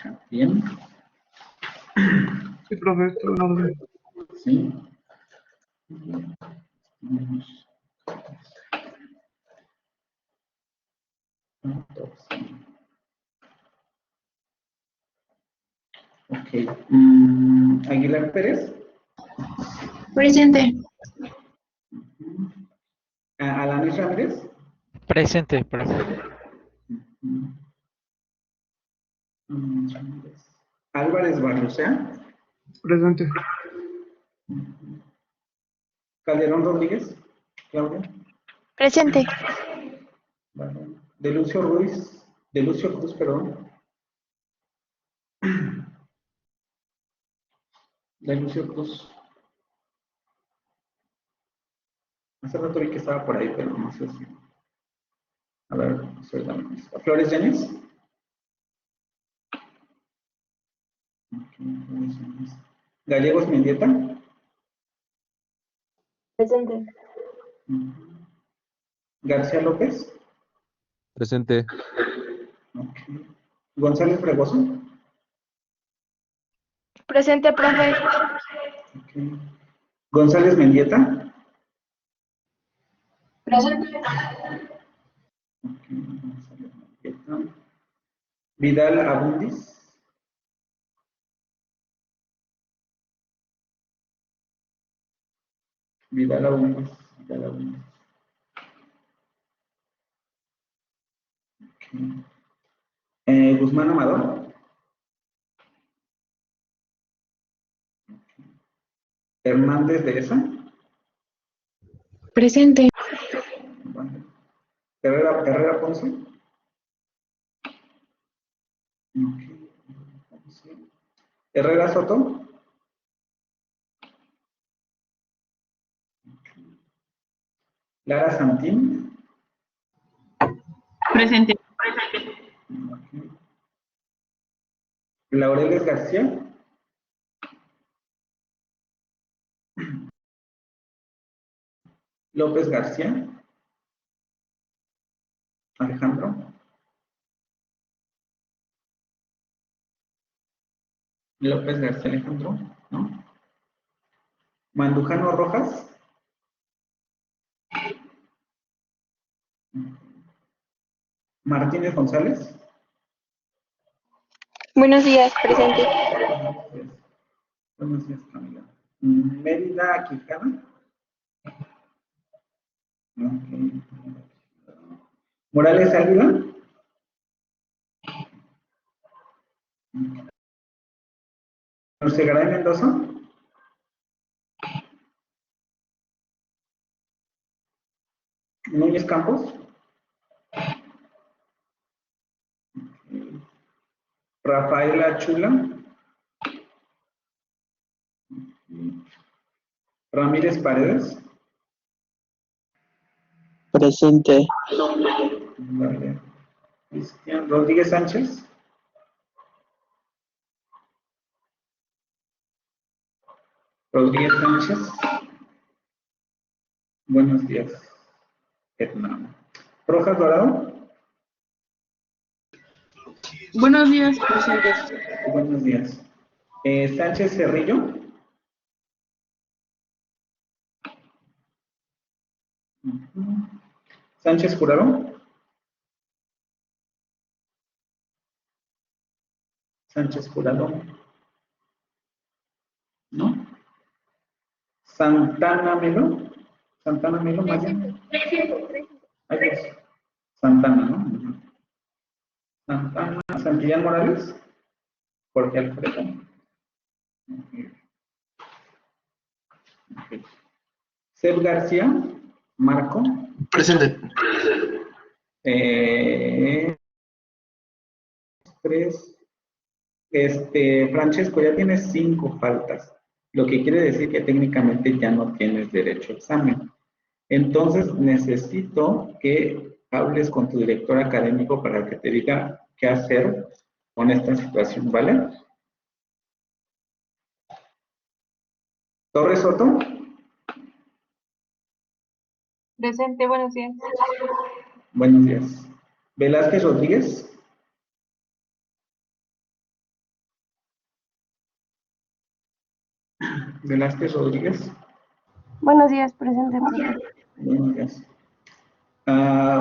escuchan bien? Sí, profe, esto no lo veo. Sí. Ok. Aguilar Pérez. Presente. Alanis Ramírez. Presente, profe. Álvarez Barrosea. Presente. Calderón Rodríguez. Claudia. Presente. Vale. De Lucio Cruz, perdón. De Lucio Cruz. Hace rato vi que estaba por ahí, pero no sé si. A ver, soy la misma. Flores Yanes. Gallegos Mendieta. Presente. García López. Presente. Okay. González Fregoso. Presente, profe. Okay. González Mendieta. Presente. Okay. González Mendieta. Vidal Abundis. Vidal Abundis. Vidal Abundis. Okay. Guzmán Amador. Hernández de esa. Presente. Vale. Herrera Ponce. Okay. Herrera Soto. Lara Santín. Presente. Okay. Laureles García. López García. Alejandro. López García Alejandro, ¿no? Mandujano Rojas. Martínez González. Buenos días. Presente. Buenos días, Camila. Mérida Quijana. Okay. Morales Águila. Segaray Mendoza. Núñez Campos. Rafaela Chula. Ramírez Paredes. Presente. Vale. Cristian Rodríguez Sánchez. Rodríguez Sánchez. Buenos días, Hernán. Rojas Dorado. Buenos días, presentes. Buenos días. Sánchez Cerrillo. Sánchez Jurado. Sánchez Jurado. ¿No? Santana Melo. Santana Melo, Maya. Ahí es. Santana, ¿no? Santana. Santillán Morales. Jorge Alfredo. Okay. Seb García. Marco. Presente. 3. Francesco, ya tienes 5 faltas, lo que quiere decir que técnicamente ya no tienes derecho a examen. Entonces necesito que hables con tu director académico para que te diga qué hacer con esta situación, ¿vale? Torres Soto. Presente. Buenos días. Buenos días. Velázquez Rodríguez. Velázquez Rodríguez. Buenos días, presente, profe. Buenos días.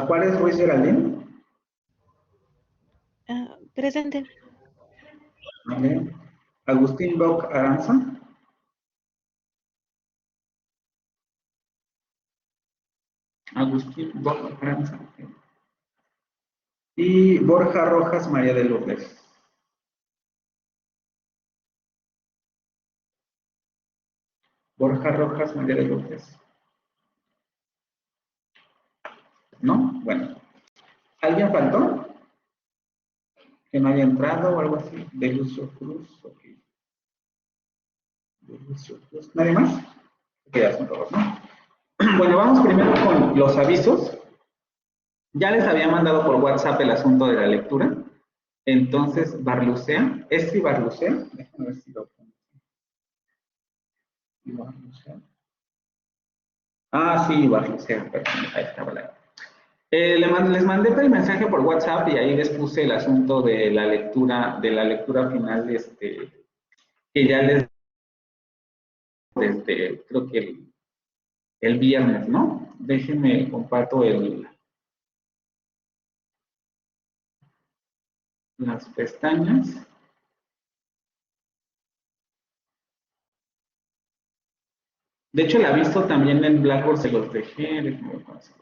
Juárez Ruiz Geraldine. Presente. Vale. Agustín Boc Aranza. Agustín Boc Aranza. Y Borja Rojas María de Lourdes. Borja Rojas María de Lourdes. ¿No? Bueno. ¿Alguien faltó? Que no haya entrado o algo así. De Lucio Cruz. Ok. De Lucio Cruz. ¿Nadie más? Ok, ya son todos, ¿no? Bueno, vamos primero con los avisos. Ya les había mandado por WhatsApp el asunto de la lectura. Entonces, Barlucea. ¿Es si Barlucea? Déjenme ver si lo pongo. Barlucea. Ah, sí, Barlucea. Perdón, ahí estaba la. Les mandé el mensaje por WhatsApp y ahí les puse el asunto de la lectura final, que ya les creo que el viernes, ¿no? Déjenme comparto las pestañas. De hecho, el aviso también en Blackboard se los dejé. Déjenme ver cómo se los.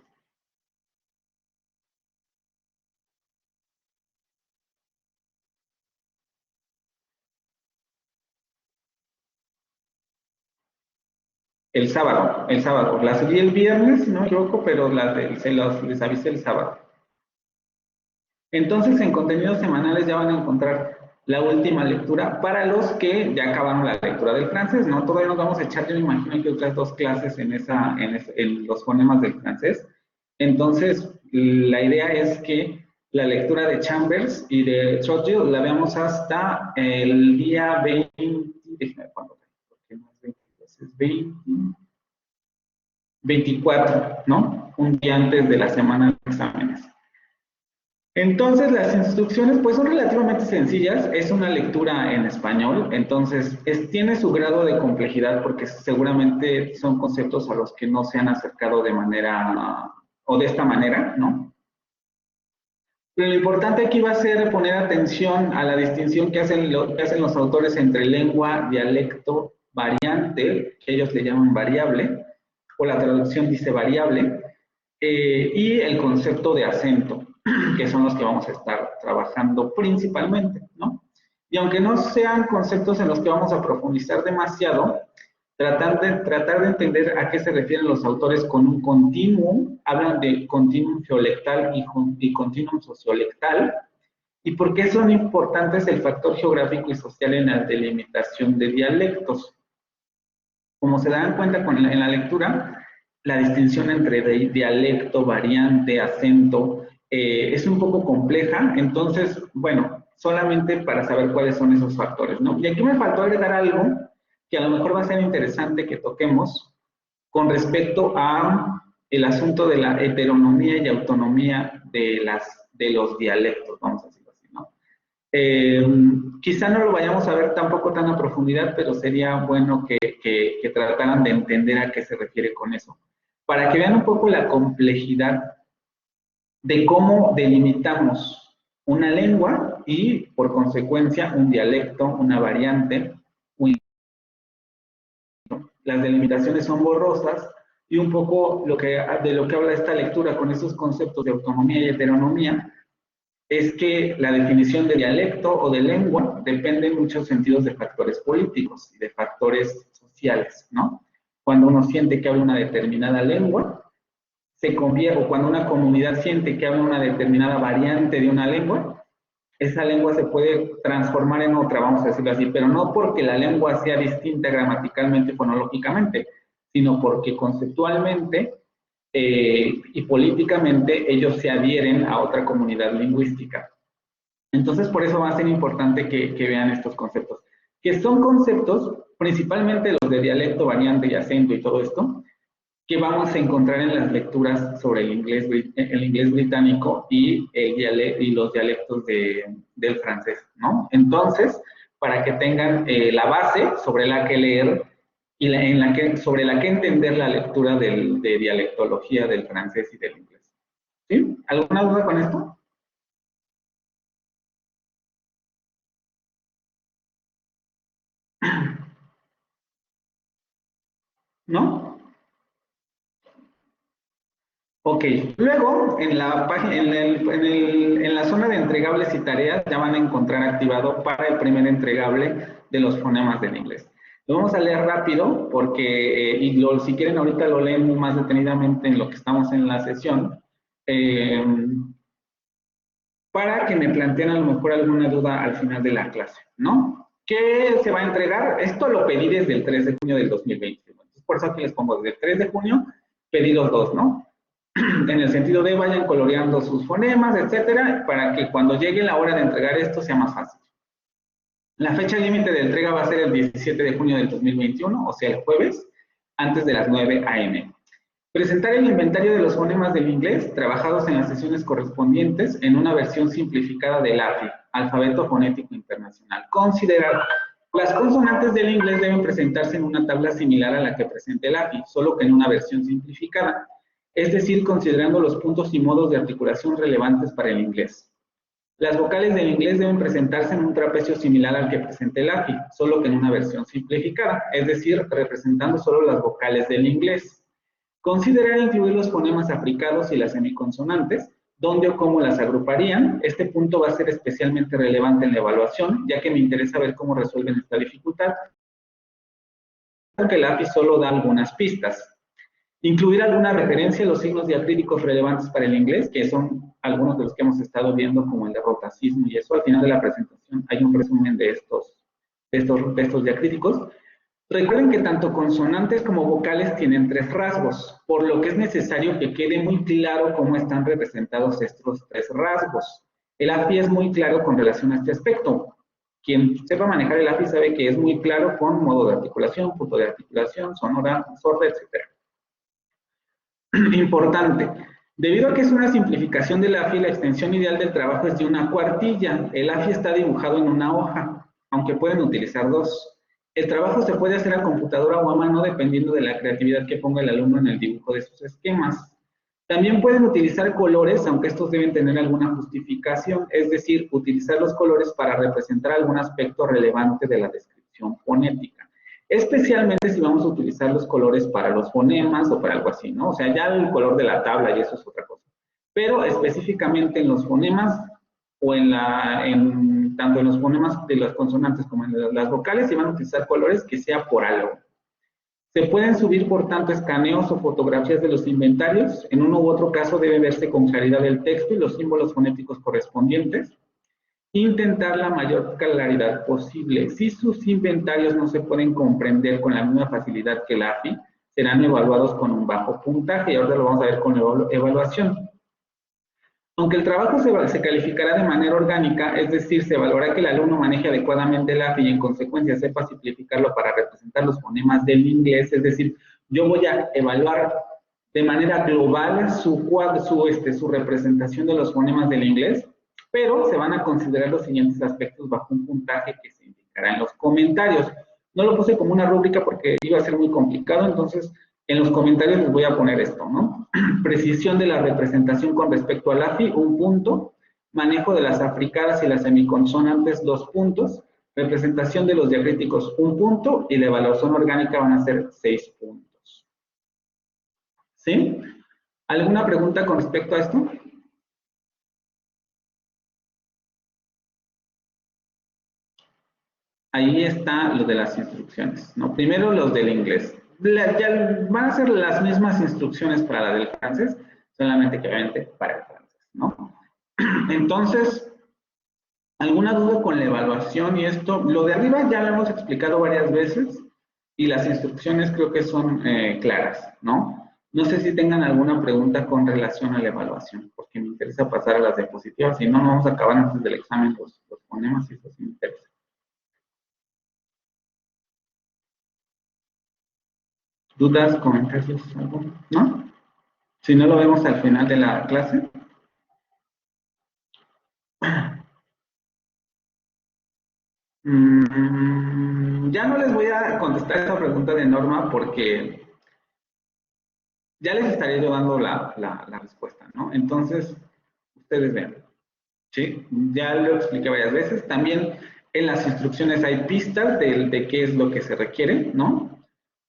El sábado. La subí el viernes, si no me equivoco, pero les avisé el sábado. Entonces, en contenidos semanales ya van a encontrar la última lectura para los que ya acabaron la lectura del francés, ¿no? Todavía nos vamos a echar, yo me imagino que otras 2 clases en los fonemas del francés. Entonces, la idea es que la lectura de Chambers y de Trottier la veamos hasta el día 20, déjame cuándo, porque no es 22, es 24, ¿no? Un día antes de la semana de exámenes. Entonces, las instrucciones pues son relativamente sencillas, es una lectura en español, entonces tiene su grado de complejidad porque seguramente son conceptos a los que no se han acercado de manera, o de esta manera, ¿no? Pero lo importante aquí va a ser poner atención a la distinción que hacen los autores entre lengua, dialecto, variante, que ellos le llaman variable, o la traducción dice variable, y el concepto de acento, que son los que vamos a estar trabajando principalmente, ¿no? Y aunque no sean conceptos en los que vamos a profundizar demasiado, tratar de entender a qué se refieren los autores con un continuum, hablan de continuum geolectal y continuum sociolectal, y por qué son importantes el factor geográfico y social en la delimitación de dialectos. Como se dan cuenta en la lectura, la distinción entre dialecto, variante, acento, es un poco compleja, entonces, bueno, solamente para saber cuáles son esos factores, ¿no? Y aquí me faltó agregar algo que a lo mejor va a ser interesante que toquemos con respecto a el asunto de la heteronomía y autonomía de los dialectos, vamos a decirlo así, ¿no? Quizá no lo vayamos a ver tampoco tan a profundidad, pero sería bueno que trataran de entender a qué se refiere con eso, para que vean un poco la complejidad de cómo delimitamos una lengua y, por consecuencia, un dialecto, una variante. Las delimitaciones son borrosas y un poco de lo que habla esta lectura con esos conceptos de autonomía y heteronomía es que la definición de dialecto o de lengua depende en muchos sentidos de factores políticos y de factores sociales, ¿no? Cuando uno siente que habla una determinada lengua, se convierte, o cuando una comunidad siente que habla una determinada variante de una lengua, esa lengua se puede transformar en otra, vamos a decirlo así, pero no porque la lengua sea distinta gramaticalmente, fonológicamente, sino porque conceptualmente y políticamente ellos se adhieren a otra comunidad lingüística. Entonces, por eso va a ser importante que vean estos conceptos, que son conceptos, principalmente los de dialecto, variante y acento y todo esto, que vamos a encontrar en las lecturas sobre el inglés británico y los dialectos del francés, ¿no? Entonces, para que tengan la base sobre la que leer y sobre la que entender la lectura de dialectología del francés y del inglés. ¿Sí? ¿Alguna duda con esto? ¿No? Ok, luego en la página, en la zona de entregables y tareas ya van a encontrar activado para el primer entregable de los fonemas del inglés. Lo vamos a leer rápido porque, si quieren ahorita lo leen más detenidamente en lo que estamos en la sesión, para que me planteen a lo mejor alguna duda al final de la clase, ¿no? ¿Qué se va a entregar? Esto lo pedí desde el 3 de junio del 2021. Entonces, por eso aquí les pongo desde el 3 de junio, pedí los dos, ¿no? En el sentido de vayan coloreando sus fonemas, etcétera, para que cuando llegue la hora de entregar esto sea más fácil. La fecha límite de entrega va a ser el 17 de junio del 2021, o sea, el jueves, antes de las 9 a.m. Presentar el inventario de los fonemas del inglés trabajados en las sesiones correspondientes en una versión simplificada del AFI, Alfabeto Fonético Internacional. Considerar, las consonantes del inglés deben presentarse en una tabla similar a la que presenta el AFI, solo que en una versión simplificada. Es decir, considerando los puntos y modos de articulación relevantes para el inglés. Las vocales del inglés deben presentarse en un trapecio similar al que presenta el AFI, solo que en una versión simplificada, es decir, representando solo las vocales del inglés. Considerar incluir los fonemas africados y las semiconsonantes, dónde o cómo las agruparían. Este punto va a ser especialmente relevante en la evaluación, ya que me interesa ver cómo resuelven esta dificultad, aunque el AFI solo da algunas pistas. Incluir alguna referencia a los signos diacríticos relevantes para el inglés, que son algunos de los que hemos estado viendo, como el de rotacismo y eso. Al final de la presentación hay un resumen de estos diacríticos. Recuerden que tanto consonantes como vocales tienen 3 rasgos, por lo que es necesario que quede muy claro cómo están representados estos 3 rasgos. El AFI es muy claro con relación a este aspecto. Quien sepa manejar el AFI sabe que es muy claro con modo de articulación, punto de articulación, sonora, sorda, etc. Importante. Debido a que es una simplificación del AFI, la extensión ideal del trabajo es de una cuartilla. El AFI está dibujado en una hoja, aunque pueden utilizar 2. El trabajo se puede hacer a computadora o a mano dependiendo de la creatividad que ponga el alumno en el dibujo de sus esquemas. También pueden utilizar colores, aunque estos deben tener alguna justificación, es decir, utilizar los colores para representar algún aspecto relevante de la descripción fonética. Especialmente si vamos a utilizar los colores para los fonemas o para algo así, ¿no? O sea, ya el color de la tabla y eso es otra cosa. Pero específicamente en los fonemas o tanto en los fonemas de las consonantes como en las vocales, se van a utilizar colores que sea por algo. Se pueden subir, por tanto, escaneos o fotografías de los inventarios. En uno u otro caso debe verse con claridad el texto y los símbolos fonéticos correspondientes. Intentar la mayor claridad posible. Si sus inventarios no se pueden comprender con la misma facilidad que el AFI, serán evaluados con un bajo puntaje, y ahora lo vamos a ver con la evaluación. Aunque el trabajo se calificará de manera orgánica, es decir, se evaluará que el alumno maneje adecuadamente el AFI y en consecuencia sepa simplificarlo para representar los fonemas del inglés, es decir, yo voy a evaluar de manera global su representación de los fonemas del inglés, pero se van a considerar los siguientes aspectos bajo un puntaje que se indicará en los comentarios. No lo puse como una rúbrica porque iba a ser muy complicado, entonces en los comentarios les voy a poner esto, ¿no? Precisión de la representación con respecto al AFI, 1 punto. Manejo de las africadas y las semiconsonantes, 2 puntos. Representación de los diacríticos, 1 punto. Y la evaluación orgánica van a ser 6 puntos. ¿Sí? ¿Alguna pregunta con respecto a esto? Ahí está lo de las instrucciones, ¿no? Primero los del inglés. Ya van a ser las mismas instrucciones para la del francés, solamente que obviamente para el francés, ¿no? Entonces, ¿alguna duda con la evaluación y esto? Lo de arriba ya lo hemos explicado varias veces y las instrucciones creo que son claras, ¿no? No sé si tengan alguna pregunta con relación a la evaluación, porque me interesa pasar a las diapositivas, si no, no vamos a acabar antes del examen los fonemas y eso sí me interesa. ¿Dudas, comentarios, algo? ¿No? Si no, lo vemos al final de la clase. Ya no les voy a contestar esta pregunta de Norma porque ya les estaré yo dando la respuesta, ¿no? Entonces, ustedes vean, ¿sí? Ya lo expliqué varias veces. También en las instrucciones hay pistas de qué es lo que se requiere, ¿no?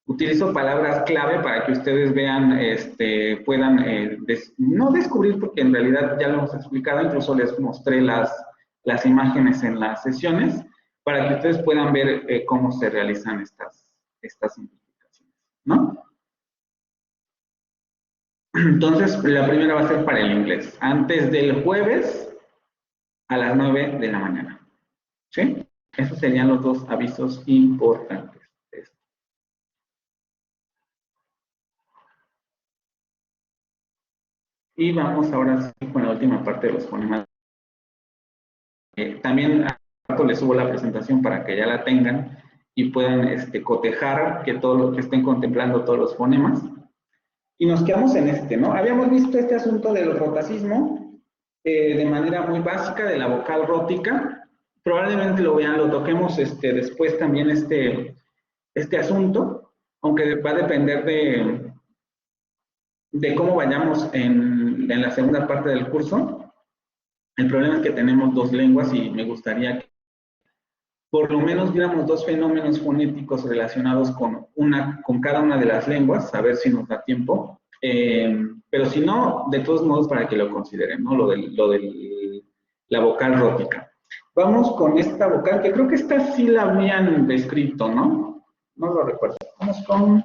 Utilizo palabras clave para que ustedes vean, puedan, no descubrir, porque en realidad ya lo hemos explicado, incluso les mostré las imágenes en las sesiones, para que ustedes puedan ver cómo se realizan estas simplificaciones, ¿no? Entonces, la primera va a ser para el inglés, antes del jueves a las 9 de la mañana, ¿sí? Esos serían los dos avisos importantes. Y vamos ahora sí con la última parte de los fonemas. También a rato les subo la presentación para que ya la tengan y puedan cotejar que todo lo que estén contemplando todos los fonemas. Y nos quedamos en ¿no? Habíamos visto este asunto del rotacismo de manera muy básica, de la vocal rótica. Probablemente lo vean, lo toquemos después también este asunto, aunque va a depender de cómo vayamos en la segunda parte del curso. El problema es que tenemos dos lenguas y me gustaría que por lo menos viéramos dos fenómenos fonéticos relacionados con cada una de las lenguas, a ver si nos da tiempo. Pero si no, de todos modos para que lo consideren, ¿no? Lo de la vocal rótica. Vamos con esta vocal, que creo que esta sí la habían descrito, ¿no? No lo recuerdo. Vamos con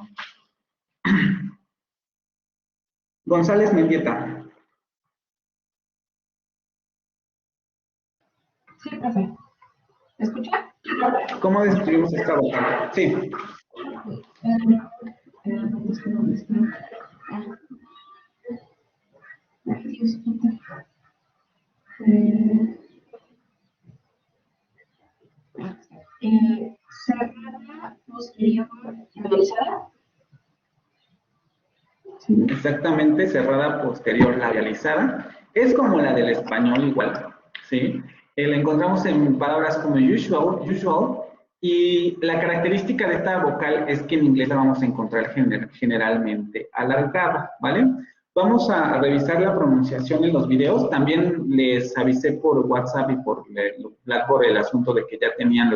González Mendieta. Sí, profe. ¿Me escucha? ¿Cómo describimos esta vocal? Sí. Cerrada posterior labializada. Exactamente, cerrada posterior labializada. Es como la del español igual, ¿sí? La encontramos en palabras como usual, y la característica de esta vocal es que en inglés la vamos a encontrar generalmente alargada, ¿vale? Vamos a revisar la pronunciación en los videos. También les avisé por WhatsApp y por Blackboard el asunto de que ya tenían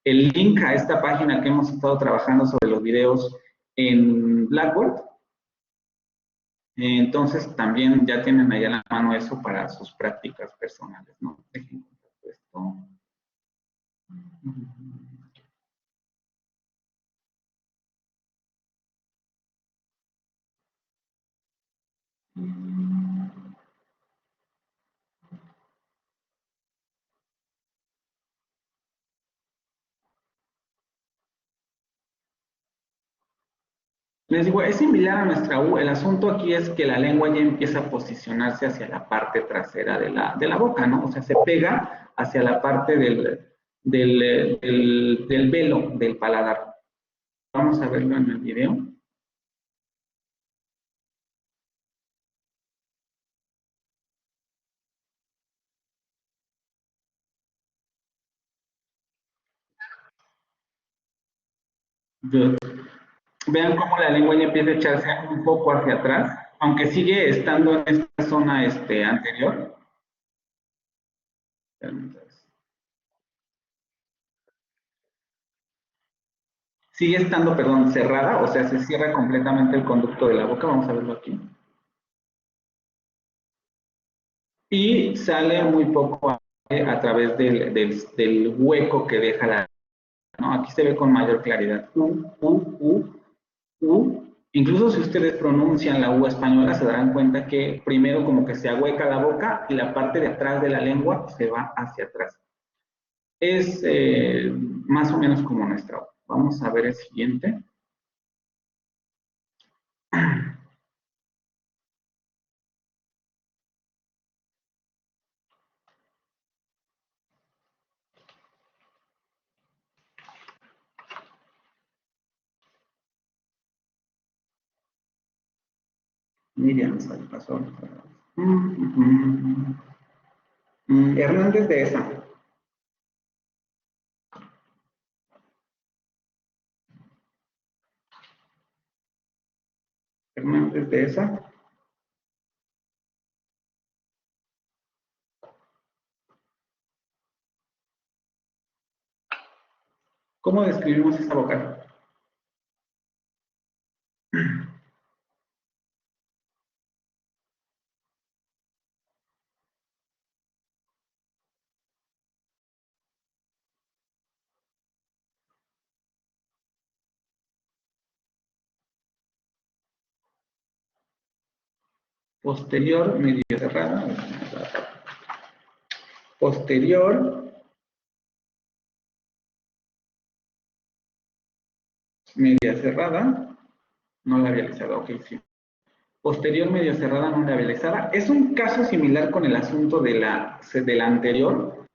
el link a esta página que hemos estado trabajando sobre los videos en Blackboard. Entonces, también ya tienen ahí a la mano eso para sus prácticas personales, ¿no? Dejen esto. Les digo, es similar a nuestra U. El asunto aquí es que la lengua ya empieza a posicionarse hacia la parte trasera de la boca, ¿no? O sea, se pega hacia la parte del velo del paladar. Vamos a verlo en el video. Good. Vean cómo la lengua ya empieza a echarse un poco hacia atrás, aunque sigue estando en esta zona anterior. Sigue estando, perdón, cerrada, o sea, se cierra completamente el conducto de la boca. Vamos a verlo aquí. Y sale muy poco a través del hueco que deja la, ¿no? Aquí se ve con mayor claridad. U. Incluso si ustedes pronuncian la U española, se darán cuenta que primero como que se ahueca la boca y la parte de atrás de la lengua se va hacia atrás. Es más o menos como nuestra U. Vamos a ver el siguiente. Miriam, se pasó. Hernández de esa. Fernández de esa. ¿Cómo describimos esa vocal? Posterior, medio cerrada. Posterior, media cerrada, no labializada, ok, sí. Posterior, medio cerrada, no labializada. Es un caso similar con el asunto de la anterior.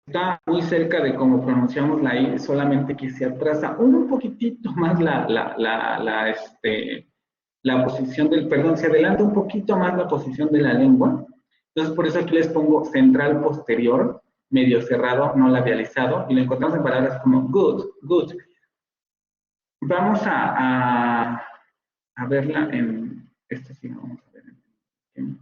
Está muy cerca de cómo pronunciamos la I, solamente que se atrasa un poquitito más la posición del, perdón, se adelanta un poquito más la posición de la lengua. Entonces, por eso aquí les pongo central posterior, medio cerrado, no labializado, y lo encontramos en palabras como good, good. Vamos a verla en, este sí, vamos a ver en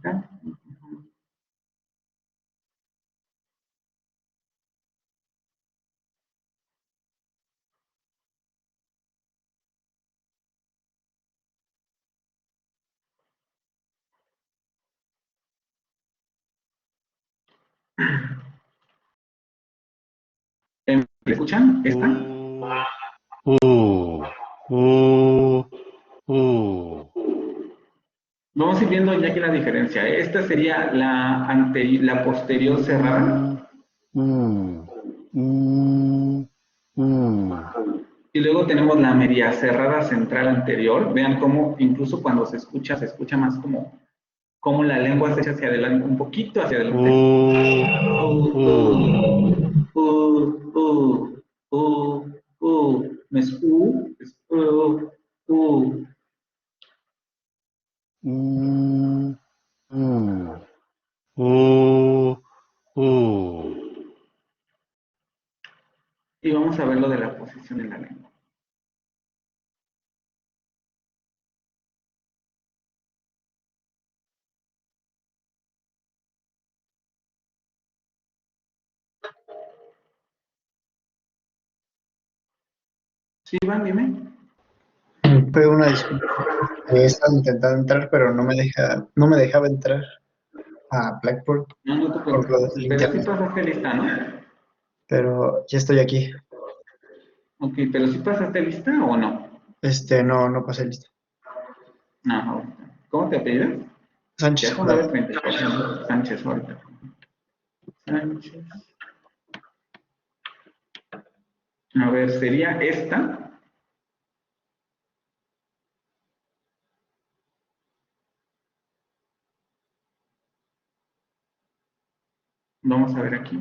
¿Me escuchan? ¿Esta? Vamos a ir viendo ya aquí la diferencia. Esta sería la posterior cerrada. Y luego tenemos la media cerrada central anterior. Vean cómo incluso cuando se escucha más como la lengua se echa hacia adelante, un poquito hacia adelante. No es es Y vamos a ver lo de la posición en la lengua. Sí, Iván, dime. Pero una disculpa. He estado intentando entrar, pero no me dejaba entrar a Blackboard No te por lo preocupes. del Pero sí internet. pasaste lista, ¿no? Pero ya estoy aquí. Ok, pero sí pasaste lista o no? No pasé lista. No, ¿cómo te apellidas? Sánchez Ya son Jurado. 9:34. Sánchez ahorita. Sánchez. A ver, sería esta. Vamos a ver aquí.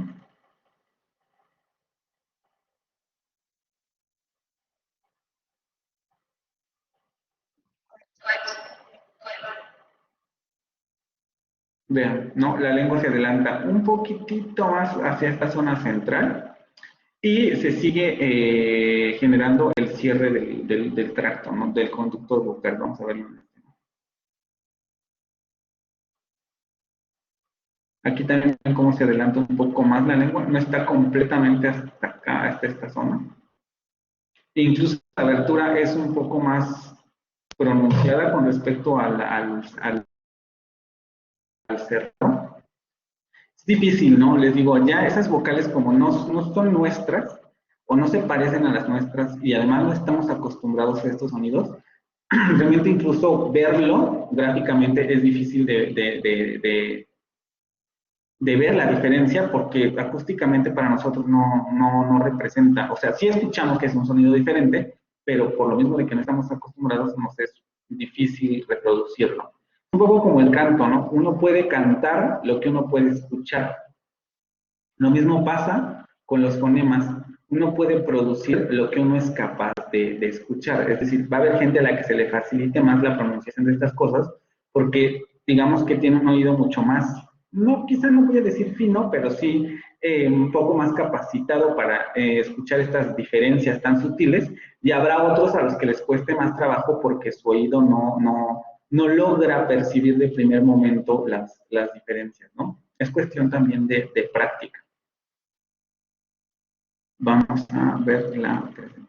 Vean, ¿no? La lengua se adelanta un poquitito más hacia esta zona central y se sigue generando el cierre del tracto, ¿no? Del conductor vocal. Vamos a verlo. Aquí también ven cómo se adelanta un poco más la lengua. No está completamente hasta acá, hasta esta zona. E incluso la abertura es un poco más pronunciada con respecto al cerrado. Es difícil, ¿no? Les digo, ya esas vocales como no son nuestras o no se parecen a las nuestras y además no estamos acostumbrados a estos sonidos, realmente incluso verlo gráficamente es difícil de ver la diferencia porque acústicamente para nosotros no representa, o sea, sí escuchamos que es un sonido diferente, pero por lo mismo de que no estamos acostumbrados nos es difícil reproducirlo. Un poco como el canto, ¿no? Uno puede cantar lo que uno puede escuchar. Lo mismo pasa con los fonemas. Uno puede producir lo que uno es capaz de escuchar. Es decir, va a haber gente a la que se le facilite más la pronunciación de estas cosas porque digamos que tiene un oído mucho más, no, quizás no voy a decir fino, pero sí un poco más capacitado para escuchar estas diferencias tan sutiles, y habrá otros a los que les cueste más trabajo porque su oído no logra percibir de primer momento las diferencias, ¿no? Es cuestión también de práctica. Vamos a ver la presentación.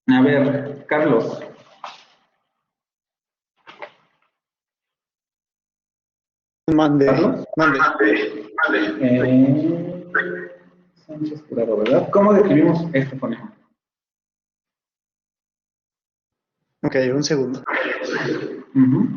A ver, Carlos. Mande. ¿Carlos? Mande. Sánchez Curado, ¿verdad? ¿Cómo describimos este fonema? Ok, un segundo. Ujú.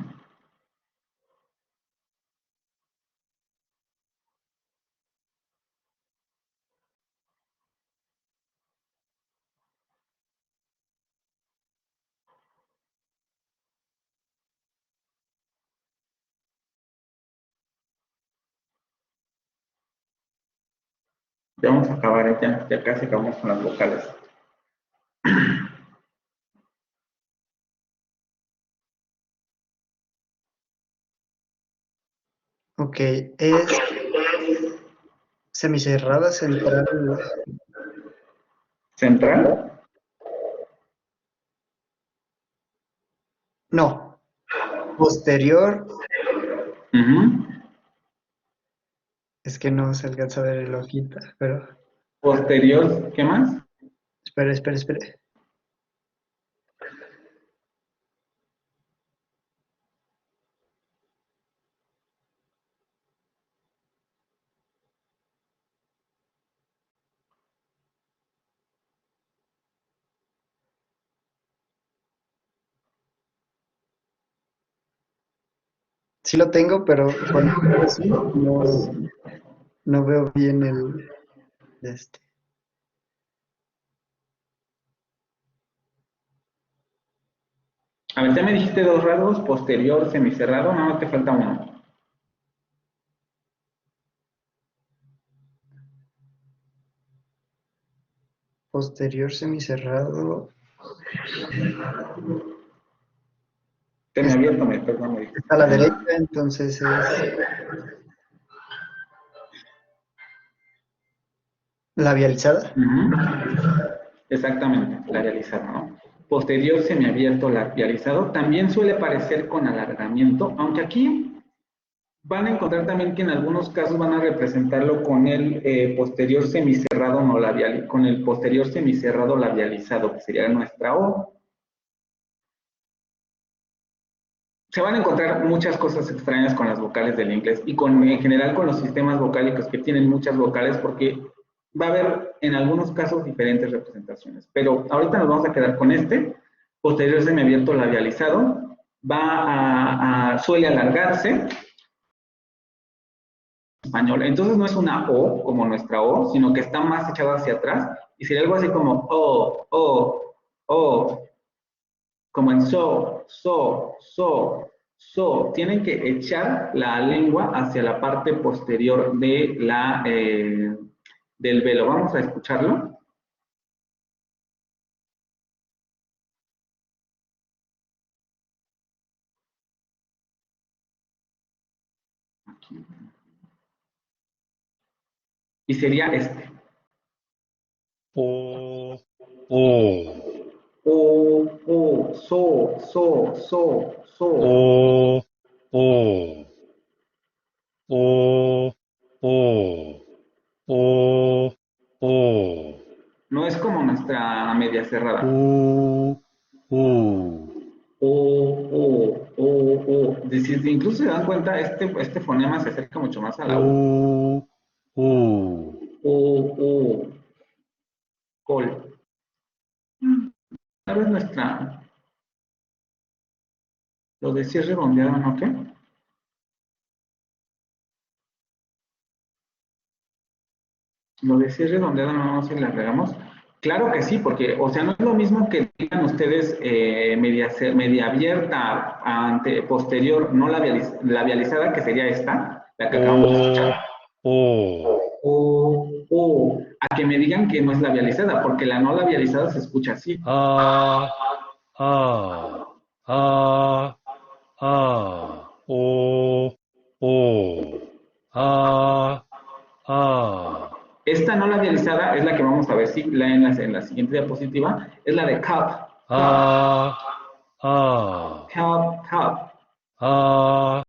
Ya vamos a acabar, ya casi acabamos con las vocales. Ok, es semicerrada, central. ¿Central? No, posterior. Ujú. Es que no se alcanza a ver el hojita, pero. Posterior, ¿qué más? Espere. Sí lo tengo, pero cuando lo así, no veo bien el. Este. A ver, ya me dijiste dos rasgos, posterior, semicerrado, no te falta uno. Posterior semicerrado. Semiabierto, perdón, me dijiste. Está a la derecha, entonces es labializada. Ujú. Exactamente, labializado, ¿no? Posterior semiabierto labializado también suele parecer con alargamiento, aunque aquí van a encontrar también que en algunos casos van a representarlo con el posterior semicerrado no labial, con el posterior semicerrado labializado, que sería nuestra O. Se van a encontrar muchas cosas extrañas con las vocales del inglés y en general con los sistemas vocálicos que tienen muchas vocales, porque va a haber en algunos casos diferentes representaciones. Pero ahorita nos vamos a quedar con este, posterior semiabierto labializado, suele alargarse, español. Entonces no es una O como nuestra O, sino que está más echada hacia atrás y sería algo así como O, como en so. Tienen que echar la lengua hacia la parte posterior de del velo. Vamos a escucharlo. Aquí. Y sería este. O, So. o, o, o, o, o, No es como nuestra media cerrada. u, Incluso se dan cuenta, este fonema se acerca mucho más a la U. u, O, col. Tal vez lo de cierre redondeado, ¿no? ¿Qué? Lo de cierre redondeado, no sé si le agregamos. Claro que sí, porque, o sea, no es lo mismo que digan ustedes media abierta posterior, no labializada, que sería esta, la que acabamos de escuchar. A que me digan que no es labializada, porque la no labializada se escucha así. o, o, a, Esta no labializada es la que vamos a ver si la en la siguiente diapositiva, es la de cup. a, Cup, cup. a,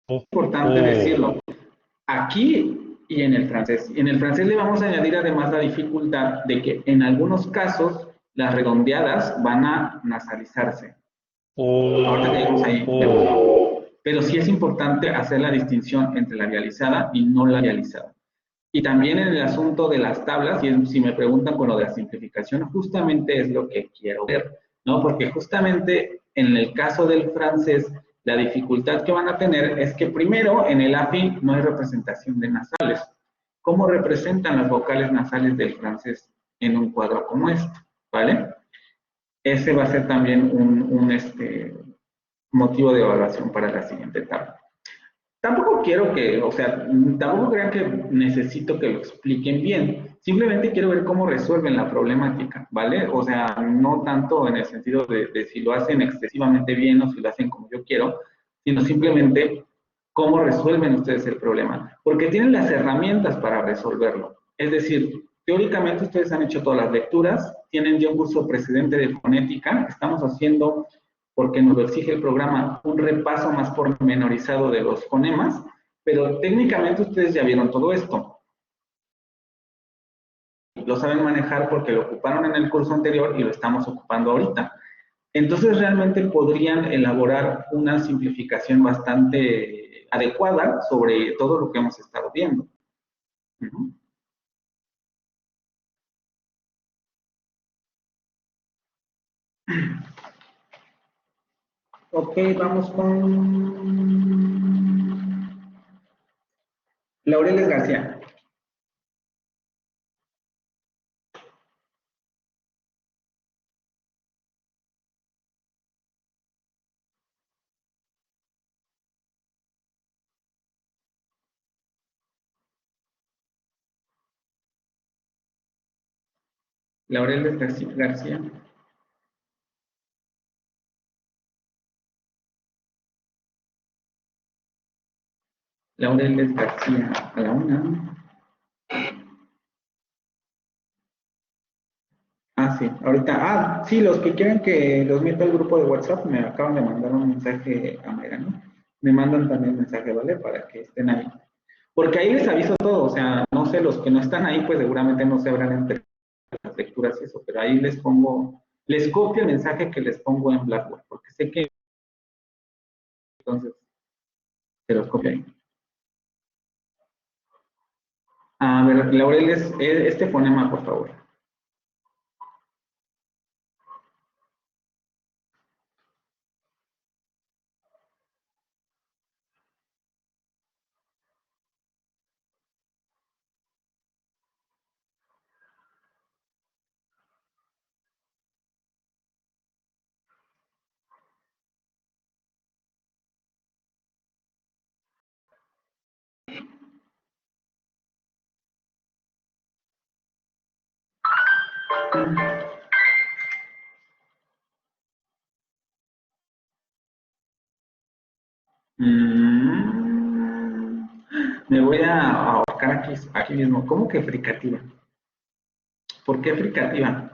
Es importante decirlo. Aquí y en el francés. En el francés le vamos a añadir además la dificultad de que en algunos casos las redondeadas van a nasalizarse. Ahorita que llegamos ahí. Pero sí es importante hacer la distinción entre labializada y no labializada. Y también en el asunto de las tablas, y si me preguntan con lo de la simplificación, justamente es lo que quiero ver, ¿no? Porque justamente en el caso del francés, la dificultad que van a tener es que primero en el AFI no hay representación de nasales. ¿Cómo representan las vocales nasales del francés en un cuadro como este? ¿Vale? Ese va a ser también un motivo de evaluación para la siguiente etapa. Tampoco quiero que, o sea, tampoco crean que necesito que lo expliquen bien. Simplemente quiero ver cómo resuelven la problemática, ¿vale? O sea, no tanto en el sentido de si lo hacen excesivamente bien o si lo hacen como yo quiero, sino simplemente cómo resuelven ustedes el problema. Porque tienen las herramientas para resolverlo. Es decir, teóricamente ustedes han hecho todas las lecturas, tienen ya un curso precedente de fonética, estamos haciendo, porque nos lo exige el programa, un repaso más pormenorizado de los fonemas, pero técnicamente ustedes ya vieron todo esto. Lo saben manejar porque lo ocuparon en el curso anterior y lo estamos ocupando ahorita. Entonces realmente podrían elaborar una simplificación bastante adecuada sobre todo lo que hemos estado viendo. Ok, vamos con Laureles García. Laureles García. Laureles García a la una. Ah, sí, ahorita. Sí, los que quieran que los meta al grupo de WhatsApp me acaban de mandar un mensaje a Mayra, ¿no? Me mandan también mensaje, ¿vale? Para que estén ahí. Porque ahí les aviso todo, o sea, no sé, los que no están ahí, pues seguramente no se habrán entre las lecturas y eso, pero ahí les pongo, les copio el mensaje que les pongo en Blackboard, porque sé que entonces se los copio ahí. A ver, Laureles, este fonema, por favor. Me voy a ahorcar aquí mismo. ¿Cómo que fricativa? ¿Por qué fricativa?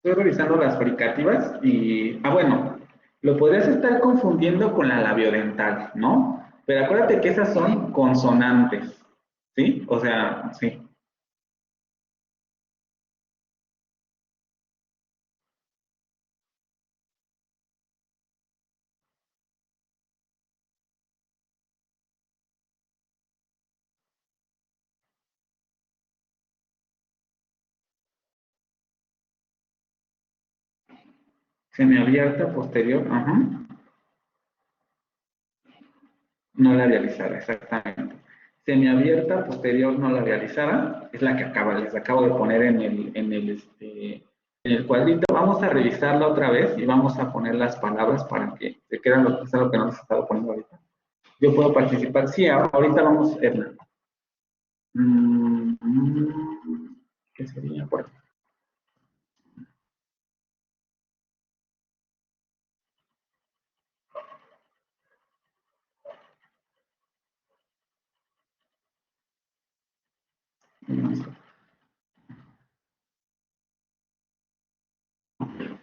Estoy revisando las fricativas y, bueno, lo podrías estar confundiendo con la labiodental, ¿no? Pero acuérdate que esas son consonantes, ¿sí? O sea, sí. Semiabierta, posterior, ajá. No labializada, exactamente. Semiabierta, posterior, no labializada, es la que les acabo de poner en el cuadrito. Vamos a revisarla otra vez y vamos a poner las palabras para que se queden lo que no les he estado poniendo ahorita. Yo puedo participar. Sí, ahorita vamos, Edna. ¿Qué sería? Bueno,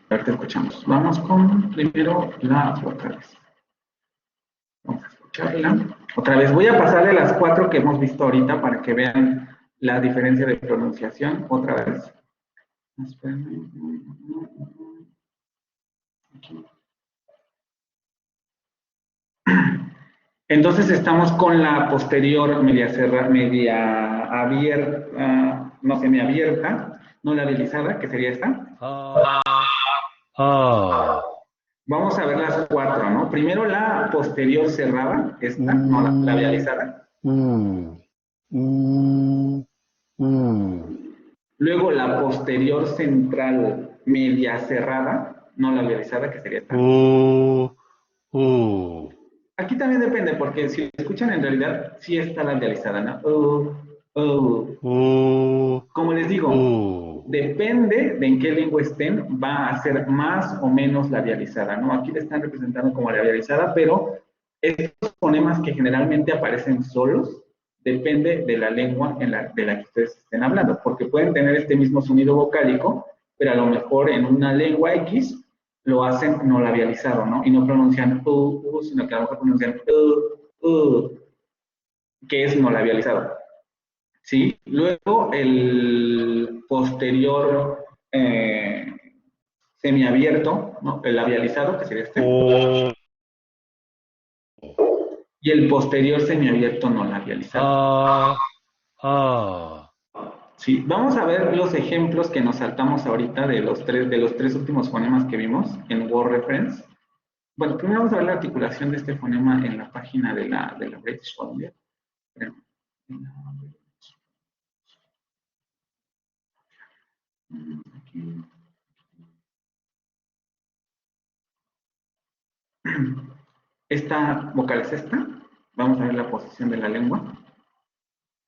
ahorita escuchamos. Vamos con primero las vocales. Vamos a escucharla. Otra vez, voy a pasarle las 4 que hemos visto ahorita para que vean la diferencia de pronunciación. Otra vez. Espérenme. Aquí. Entonces estamos con la posterior media abierta, no semiabierta, no labializada, que sería esta. Vamos a ver las 4, ¿no? Primero la posterior cerrada, esta, no la labializada. Luego la posterior central media cerrada, no labializada, que sería esta. Aquí también depende, porque si lo escuchan en realidad, sí está labializada, ¿no? Como les digo, depende de en qué lengua estén, va a ser más o menos labializada, ¿no? Aquí le están representando como labializada, pero estos fonemas que generalmente aparecen solos, depende de la lengua de la que ustedes estén hablando, porque pueden tener este mismo sonido vocálico, pero a lo mejor en una lengua X lo hacen no labializado, ¿no? Y no pronuncian sino que a lo mejor pronuncian que es no labializado. ¿Sí? Luego el posterior semiabierto, ¿no? El labializado, que sería este. Y el posterior semiabierto no labializado. Sí, vamos a ver los ejemplos que nos saltamos ahorita de los tres últimos fonemas que vimos en Word Reference. Bueno, primero vamos a ver la articulación de este fonema en la página de la British Columbia. Aquí. Esta vocal es esta. Vamos a ver la posición de la lengua.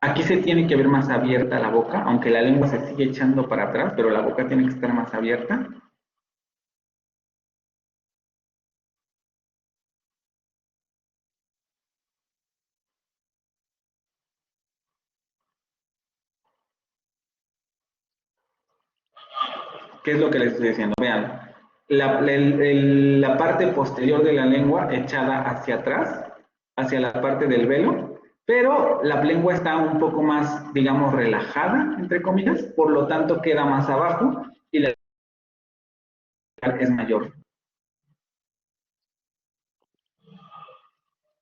Aquí se tiene que ver más abierta la boca, aunque la lengua se sigue echando para atrás, pero la boca tiene que estar más abierta. ¿Qué es lo que les estoy diciendo? Vean, la parte posterior de la lengua echada hacia atrás, hacia la parte del velo, pero la lengua está un poco más, digamos, relajada, entre comillas, por lo tanto queda más abajo y la es mayor.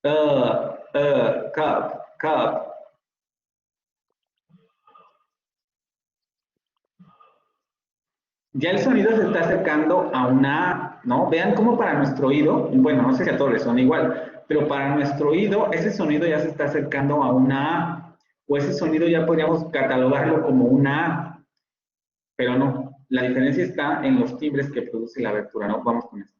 Cup. Ya el sonido se está acercando a una A, ¿no? Vean cómo para nuestro oído, bueno, no sé si a todos les son igual, pero para nuestro oído ese sonido ya se está acercando a una A, o ese sonido ya podríamos catalogarlo como una A, pero no, la diferencia está en los timbres que produce la abertura, ¿no? Vamos con esto.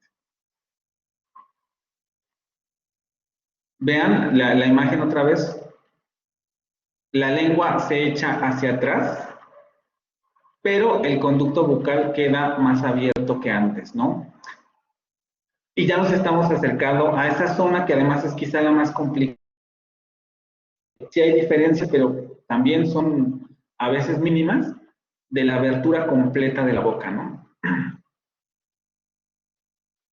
Vean la imagen otra vez. La lengua se echa hacia atrás, pero el conducto bucal queda más abierto que antes, ¿no? Y ya nos estamos acercando a esa zona que además es quizá la más complicada. Sí hay diferencia, pero también son a veces mínimas, de la abertura completa de la boca, ¿no?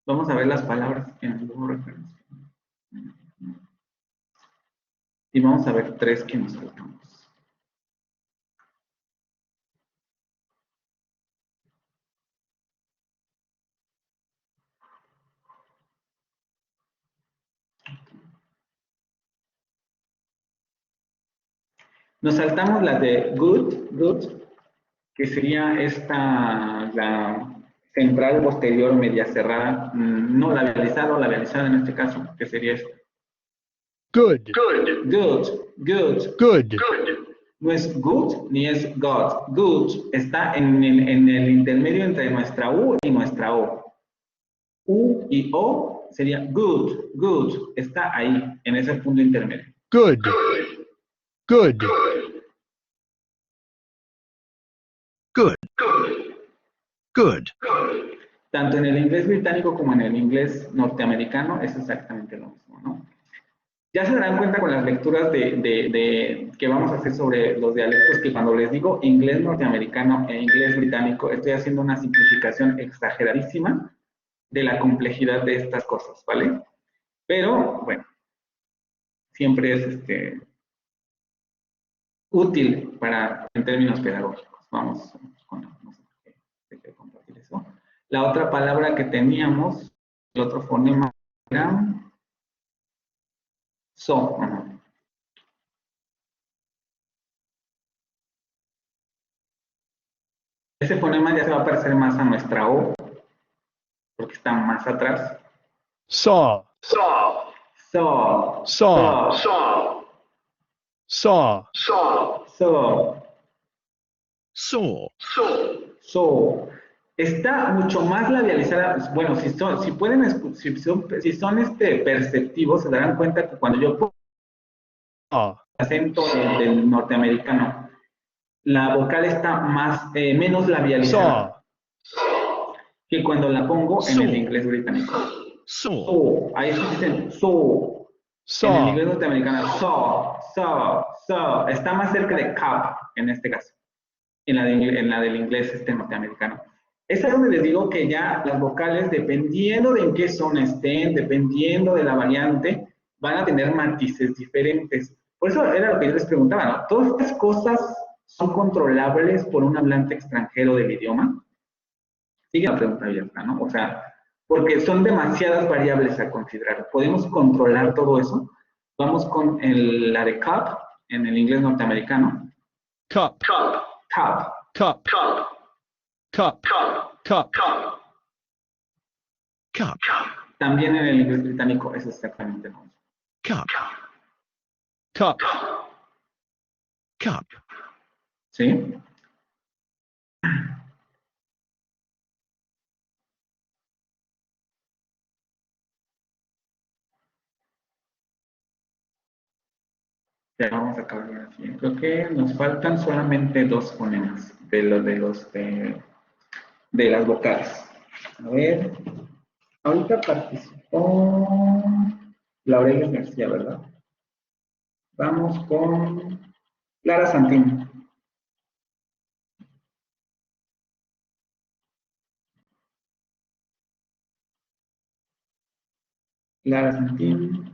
Vamos a ver las palabras en el Google Reference. Y vamos a ver 3 que nos saltamos. Nos saltamos la de good, que sería esta, la central posterior media cerrada, no labializada o labializada en este caso, que sería esta. Good. No es good ni es God. Good está en el intermedio entre nuestra U y nuestra O. U y O sería good. Está ahí, en ese punto intermedio. Good. Good. Tanto en el inglés británico como en el inglés norteamericano es exactamente lo mismo, ¿no? Ya se darán cuenta con las lecturas que vamos a hacer sobre los dialectos que cuando les digo inglés norteamericano e inglés británico, estoy haciendo una simplificación exageradísima de la complejidad de estas cosas, ¿vale? Pero, bueno, siempre es útil en términos pedagógicos. Vamos con, no sé qué quiero compartir eso. La otra palabra que teníamos, el otro fonema era so. Ese fonema ya se va a parecer más a nuestra O, porque está más atrás. Saw. So. Saw. So. Saw. So. Está mucho más labializada. Bueno, si son perceptivos, se darán cuenta que cuando yo pongo Ah. el acento del norteamericano, la vocal está menos labializada que cuando la pongo en el inglés británico. So. Ahí se dicen so. En el inglés norteamericano, so. Está más cerca de cup en este caso. En la del inglés norteamericano. Es ahí donde les digo que ya las vocales, dependiendo de en qué zona estén, dependiendo de la variante, van a tener matices diferentes. Por eso era lo que yo les preguntaba, ¿no? ¿Todas estas cosas son controlables por un hablante extranjero del idioma? Sigue la pregunta abierta, ¿no? O sea, porque son demasiadas variables a considerar. ¿Podemos controlar todo eso? Vamos con la de cup, en el inglés norteamericano. Cup. Cup. Cup. Cup. Cup. Cup. También en el inglés británico es exactamente lo mismo. Cup. Cup. Cup. ¿Sí? Ya vamos a acabar así. Creo que nos faltan solamente 2 fonemas de las vocales. A ver, ahorita participó Laurel García, ¿verdad? Vamos con Clara Santín. Clara Santín.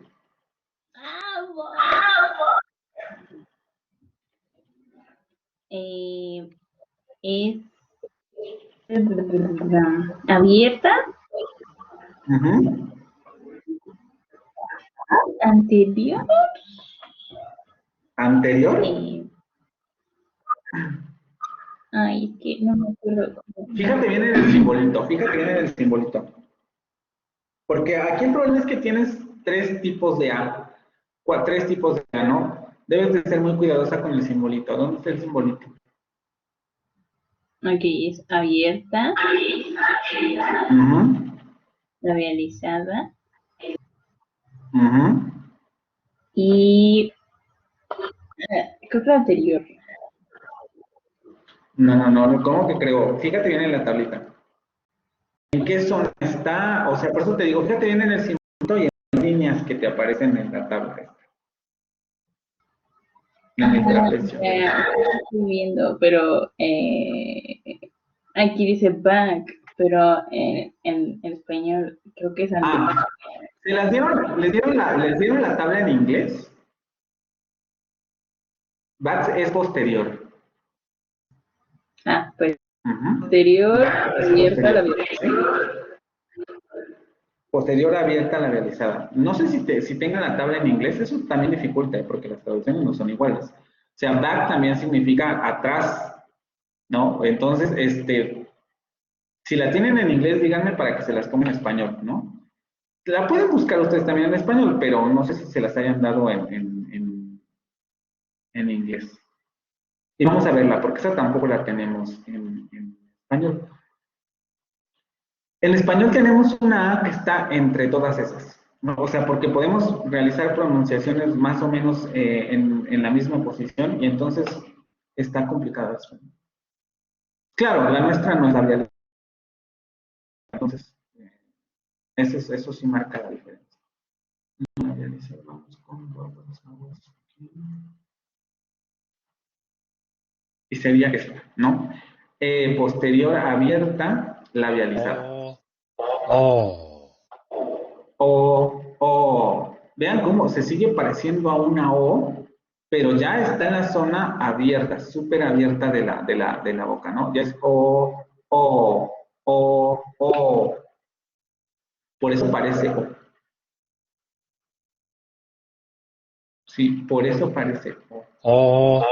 Es abierta, anterior. ¿Anterior? Ay, es que no me acuerdo. Fíjate bien en el simbolito. Porque aquí el problema es que tienes 3 tipos de A. 3 tipos de A, ¿no? Debes de ser muy cuidadosa con el simbolito. ¿Dónde está el simbolito? Ok, es abierta, labializada y creo que la anterior. No, ¿cómo que creo? Fíjate bien en la tablita. ¿En qué zona está? O sea, por eso te digo, fíjate bien en el simbolito y en las líneas que te aparecen en la tabla. Estoy viendo, pero aquí dice back, pero en español creo que es anterior. ¿Se las dieron, les dieron la tabla en inglés? Back es posterior. Pues posterior, abierta, labializada. Posterior, abierta, labializada. No sé si tengan la tabla en inglés, eso también dificulta, porque las traducciones no son iguales. O sea, back también significa atrás, ¿no? Entonces, si la tienen en inglés, díganme para que se las ponga en español, ¿no? La pueden buscar ustedes también en español, pero no sé si se las hayan dado en inglés. Y vamos a verla, porque esa tampoco la tenemos en español. En español tenemos una A que está entre todas esas, ¿no? O sea, porque podemos realizar pronunciaciones más o menos en la misma posición y entonces está complicado eso. Claro, la nuestra no es labial, Entonces, eso sí marca la diferencia. Labializar, vamos con los agudos aquí. Y sería esta, ¿no? Posterior abierta, labializada. O. Vean cómo se sigue pareciendo a una O, pero ya está en la zona abierta, súper abierta de la boca, ¿no? Ya es O. Por eso parece O. Sí, por eso parece O.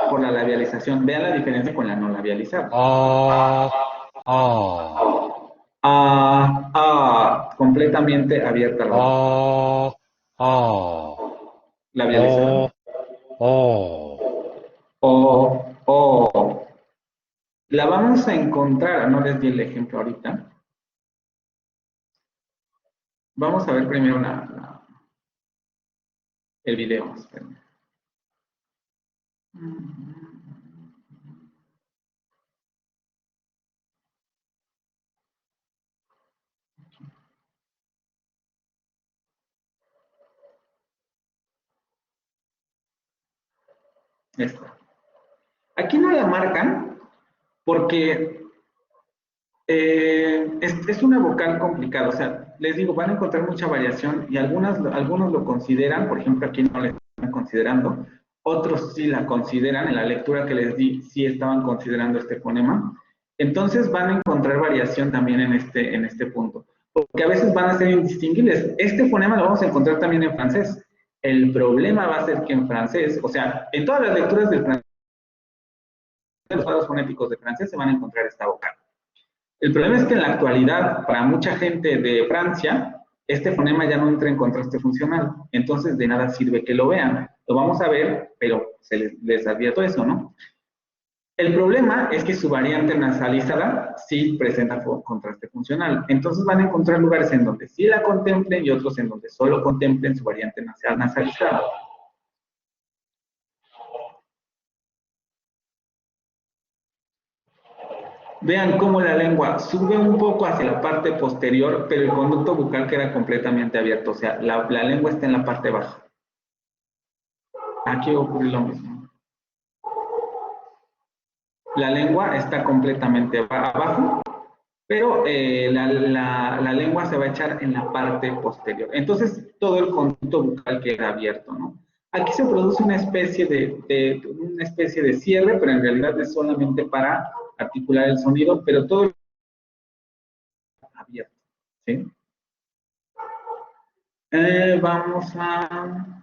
Por la labialización. Vean la diferencia con la no labializada. Completamente abierta la boca. Labializada. O. La vamos a encontrar, no les di el ejemplo ahorita. Vamos a ver primero el video. Esperen. Esta. Aquí no la marcan porque es una vocal complicada. O sea, les digo, van a encontrar mucha variación y algunos lo consideran, por ejemplo, aquí no la están considerando, otros sí la consideran, en la lectura que les di, sí estaban considerando este fonema. Entonces van a encontrar variación también en este punto, porque a veces van a ser indistinguibles. Este fonema lo vamos a encontrar también en francés. El problema va a ser que en francés, o sea, en todas las lecturas del francés, los cuadros fonéticos de francés se van a encontrar esta vocal. El problema es que en la actualidad, para mucha gente de Francia, este fonema ya no entra en contraste funcional. Entonces, de nada sirve que lo vean. Lo vamos a ver, pero les advierto eso, ¿no? El problema es que su variante nasalizada sí presenta contraste funcional. Entonces van a encontrar lugares en donde sí la contemplen y otros en donde solo contemplen su variante nasalizada. Vean cómo la lengua sube un poco hacia la parte posterior, pero el conducto bucal queda completamente abierto. O sea, la lengua está en la parte baja. Aquí ocurre lo mismo. La lengua está completamente abajo, pero la lengua se va a echar en la parte posterior. Entonces, todo el conducto bucal queda abierto, ¿no? Aquí se produce una especie de cierre, pero en realidad es solamente para articular el sonido, pero todo abierto, ¿sí? Vamos a...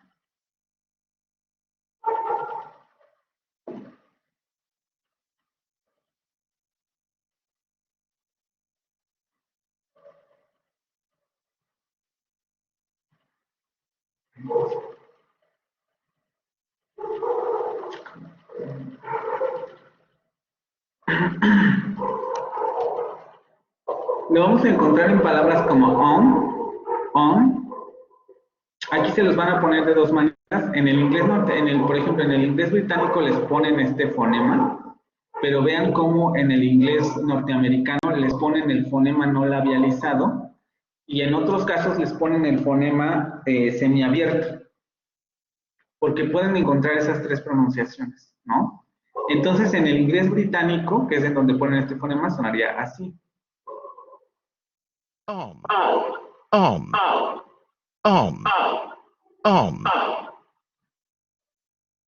Lo vamos a encontrar en palabras como on. Aquí se los van a poner de dos maneras. En el inglés, por ejemplo, en el inglés británico les ponen este fonema, pero vean cómo en el inglés norteamericano les ponen el fonema no labializado y en otros casos les ponen el fonema semiabierto, porque pueden encontrar esas tres pronunciaciones, ¿no? Entonces, en el inglés británico, que es en donde ponen este fonema, sonaría así.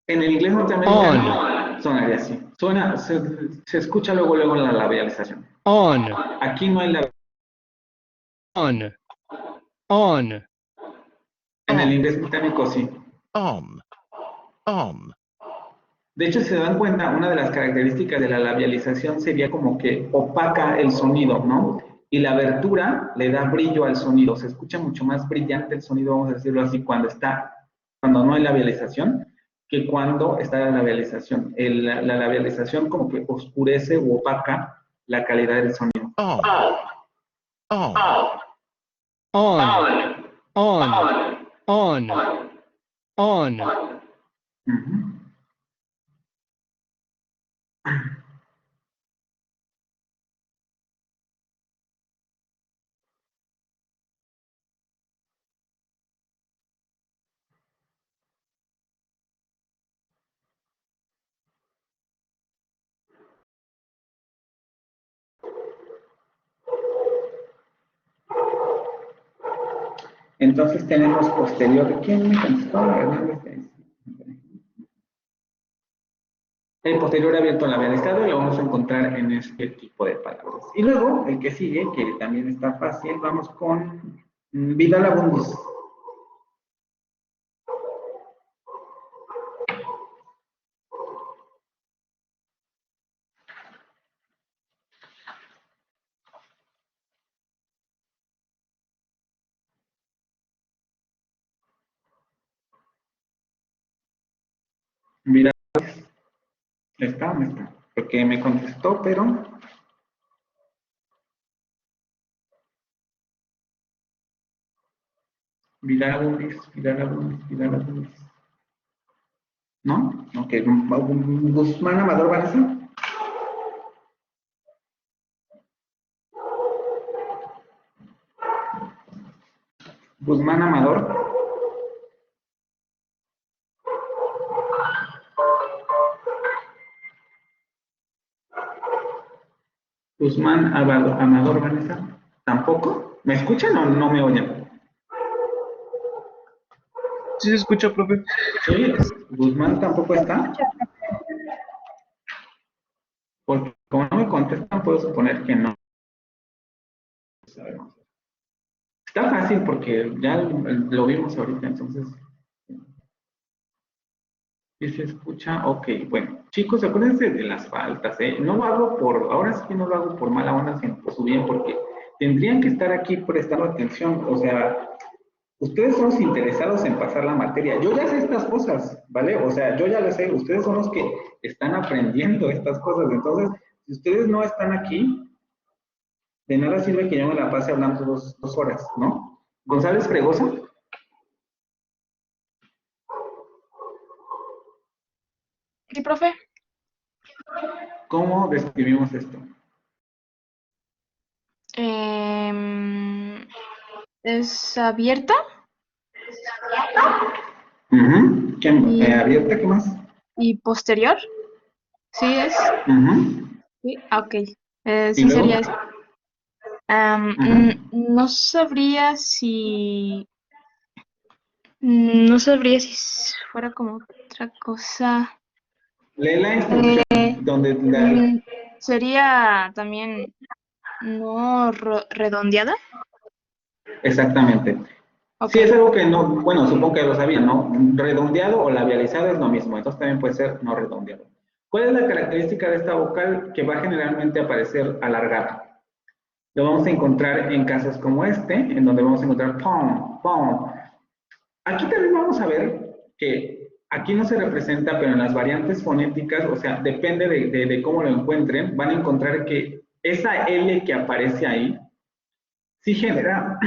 En el inglés norteamericano sonaría así. Se escucha luego en la labialización. Aquí no hay la... En el inglés británico sí. De hecho, si se dan cuenta, una de las características de la labialización sería como que opaca el sonido, ¿no? Y la abertura le da brillo al sonido. Se escucha mucho más brillante el sonido, vamos a decirlo así, cuando no hay labialización, que cuando está la labialización. La labialización como que oscurece o opaca la calidad del sonido. Ujú. Entonces tenemos posterior. ¿Quién me contestó? Hernández. El posterior abierto labializado lo vamos a encontrar en este tipo de palabras. Y luego, el que sigue, que también está fácil, vamos con Vidal Abundis. Vidal, ¿está o no está? Porque me contestó, pero... Vidal Abundis, Vidal Abundis, Vidal Abundis. ¿No? Ok, Guzmán Amador Vanessa. Guzmán Amador. Guzmán Amador Vanessa. ¿Tampoco? ¿Me escuchan o no me oyen? Sí se escucha, profe. Sí, Guzmán tampoco está. Porque como no me contestan, puedo suponer que no. Está fácil porque ya lo vimos ahorita, entonces. ¿Sí se escucha? Ok, bueno. Chicos, acuérdense de las faltas, ¿eh? No lo hago por, ahora sí que no lo hago por mala onda, sino por su bien, porque tendrían que estar aquí prestando atención. O sea, ustedes son los interesados en pasar la materia. Yo ya sé estas cosas, ¿vale? O sea, yo ya lo sé. Ustedes son los que están aprendiendo estas cosas. Entonces, si ustedes no están aquí, de nada sirve que yo me la pase hablando dos horas, ¿no? González Fregosa. Sí, profe. ¿Cómo describimos esto? ¿Es abierta? ¿Abierta? ¿Qué más? ¿Y posterior? Sí, es. Sí, ok. ¿Y Sí, luego? sería eso. No sabría si... No sabría si fuera como otra cosa. Lee la instrucción donde Sería también no redondeada. exactamente. Ok. Sí, es algo que no, bueno, supongo que lo sabían, ¿no? Redondeado o labializado es lo mismo, entonces también puede ser no redondeado. ¿Cuál es la característica de esta vocal que va generalmente a aparecer alargada? Lo vamos a encontrar en casos como este, en donde vamos a encontrar pom, pom. Aquí también vamos a ver que aquí no se representa, pero en las variantes fonéticas, o sea, depende de cómo lo encuentren, van a encontrar que esa L que aparece ahí, sí genera,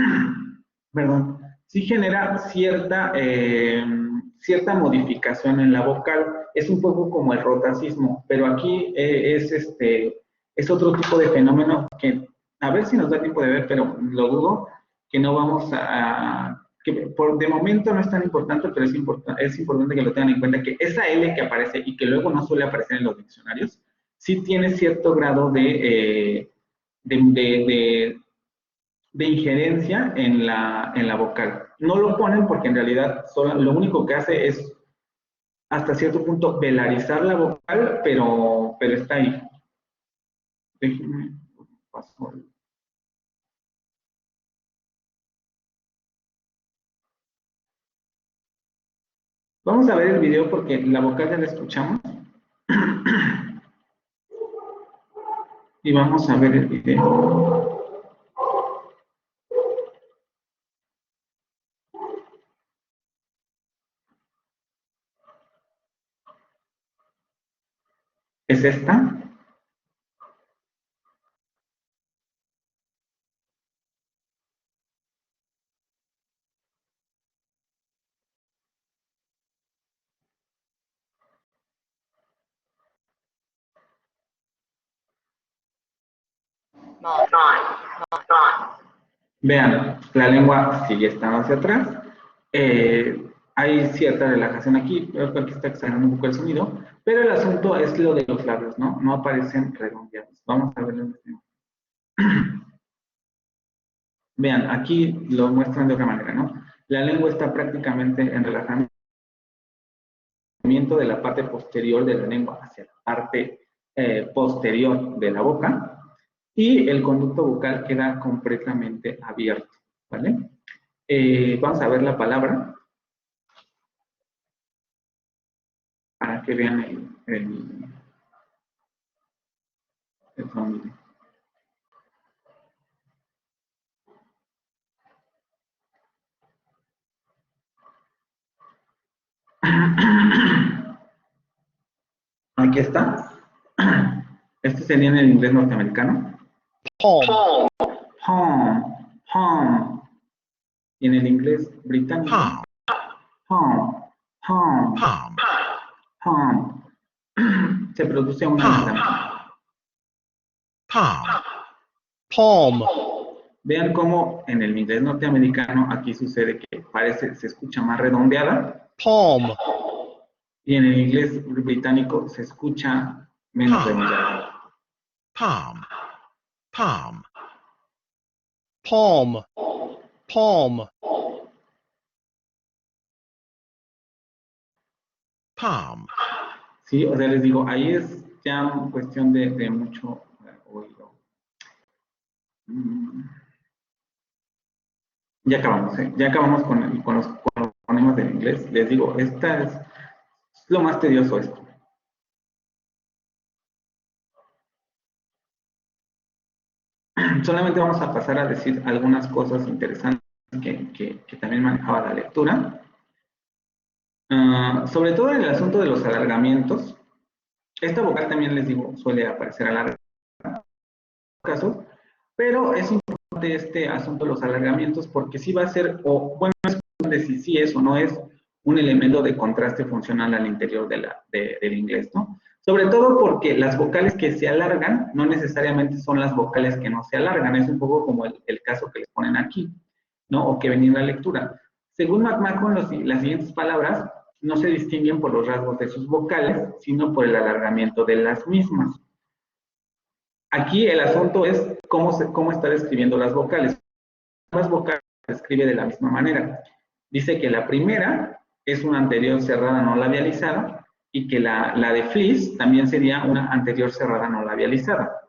perdón, sí genera cierta modificación en la vocal. Es un poco como el rotacismo, pero aquí es otro tipo de fenómeno que, a ver si nos da tiempo de ver, pero lo dudo, que no vamos que de momento no es tan importante, pero es importante que lo tengan en cuenta, que esa L que aparece y que luego no suele aparecer en los diccionarios, sí tiene cierto grado de injerencia en la vocal. No lo ponen porque en realidad lo único que hace es hasta cierto punto velarizar la vocal, pero está ahí. Déjenme paso. Vamos a ver el video porque la vocal ya la escuchamos. Y vamos a ver el video. ¿Es esta? Vean, la lengua sigue estando hacia atrás. Hay cierta relajación aquí, creo que aquí está exagerando un poco el sonido, pero el asunto es lo de los labios, ¿no? No aparecen redondeados. Vamos a verlo en este. Vean, aquí lo muestran de otra manera, ¿no? La lengua está prácticamente en relajamiento de la parte posterior de la lengua hacia la parte posterior de la boca, y el conducto bucal queda completamente abierto, ¿vale? Vamos a ver la palabra para que vean el sonido. Aquí está. Este sería en el inglés norteamericano. Palm. Home, home. Y en el inglés británico. Home, home, home. Se produce una Palm. Vean cómo en el inglés norteamericano aquí sucede que se escucha más redondeada, Palm. y en el inglés británico se escucha menos redondeada. Palm. Palm. Palm. Palm. Palm. Sí, o sea, les digo, ahí es ya cuestión de mucho oído. Ya acabamos, ¿eh? Ya acabamos con los fonemas del inglés. Les digo, esta es lo más tedioso esto. Solamente vamos a pasar a decir algunas cosas interesantes que también manejaba la lectura. Sobre todo en el asunto de los alargamientos. Esta vocal también, les digo, suele aparecer alargada en casos, pero es importante este asunto de los alargamientos porque sí va a ser, o bueno, es de si sí es o no es un elemento de contraste funcional al interior del inglés, ¿no? Sobre todo porque las vocales que se alargan no necesariamente son las vocales que no se alargan, es un poco como el caso que les ponen aquí, ¿no? O que venía en la lectura. Según McMahon, las siguientes palabras no se distinguen por los rasgos de sus vocales, sino por el alargamiento de las mismas. Aquí el asunto es cómo está describiendo las vocales. Las vocales se escribe de la misma manera. Dice que la primera es una anterior cerrada no labializada y que la de fleece también sería una anterior cerrada no labializada.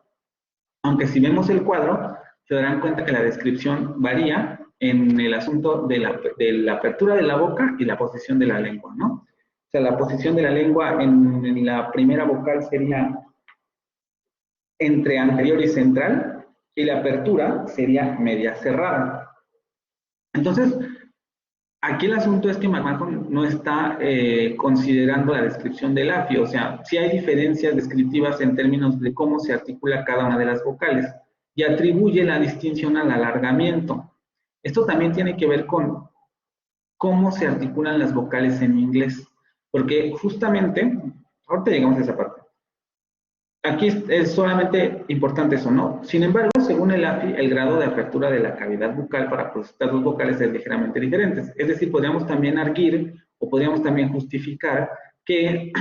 Aunque si vemos el cuadro, se darán cuenta que la descripción varía en el asunto de la apertura de la boca y la posición de la lengua, ¿no? O sea, la posición de la lengua en la primera vocal sería entre anterior y central, y la apertura sería media cerrada. Entonces, aquí el asunto es que McMahon no está considerando la descripción del AFI, o sea, sí hay diferencias descriptivas en términos de cómo se articula cada una de las vocales, y atribuye la distinción al alargamiento. Esto también tiene que ver con cómo se articulan las vocales en inglés, porque justamente, ahorita llegamos a esa parte. Aquí es solamente importante eso, ¿no? Sin embargo, según el AFI, el grado de apertura de la cavidad bucal para procesar estas dos vocales es ligeramente diferente. Es decir, podríamos también arguir o podríamos también justificar que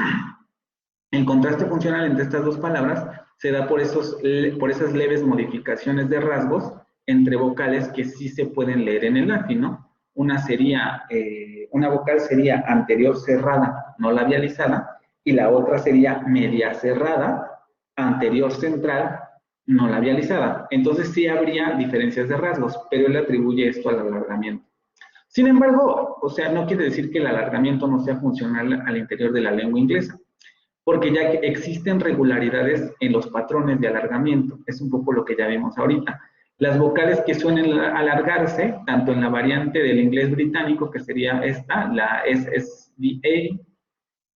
el contraste funcional entre estas dos palabras se da por esas leves modificaciones de rasgos entre vocales que sí se pueden leer en el AFI, ¿no? Una vocal sería anterior cerrada, no labializada, y la otra sería media cerrada, anterior central, no labializada. Entonces sí habría diferencias de rasgos, pero él atribuye esto al alargamiento. Sin embargo, o sea, no quiere decir que el alargamiento no sea funcional al interior de la lengua inglesa, porque ya que existen regularidades en los patrones de alargamiento. Es un poco lo que ya vimos ahorita. Las vocales que suelen alargarse, tanto en la variante del inglés británico, que sería esta, la SSDA,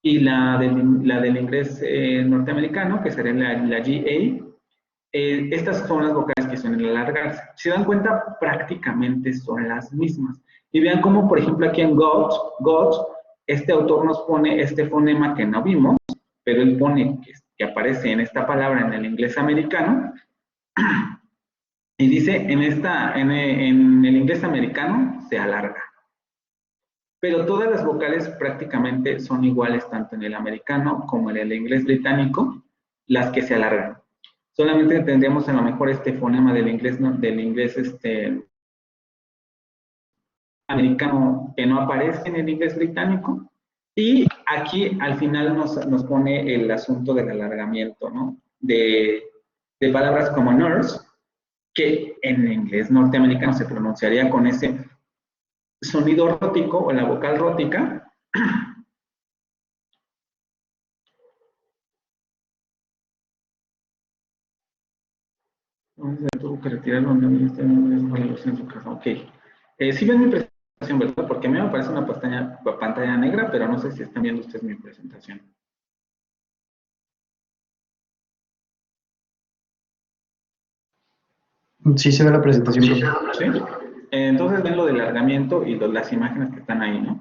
y la del inglés norteamericano, que sería la GA, estas son las vocales que suelen alargarse. Si se dan cuenta, prácticamente son las mismas. Y vean cómo, por ejemplo, aquí en God's, este autor nos pone este fonema que no vimos, pero él pone que aparece en esta palabra en el inglés americano, y dice, en el inglés americano se alarga. Pero todas las vocales prácticamente son iguales tanto en el americano como en el inglés británico, las que se alargan. Solamente tendríamos a lo mejor este fonema del inglés americano que no aparece en el inglés británico. Y aquí al final nos pone el asunto del alargamiento, ¿no? De palabras como nurse, que en inglés norteamericano se pronunciaría con ese sonido rótico o la vocal rótica. Tuvo que retirarlo en su casa. Ok. Sí ven mi presentación, ¿verdad? Porque a mí me aparece una pantalla negra, pero no sé si están viendo ustedes mi presentación. Sí se ve la presentación, profe. ¿Sí? Entonces ven lo del alargamiento y las imágenes que están ahí, ¿no?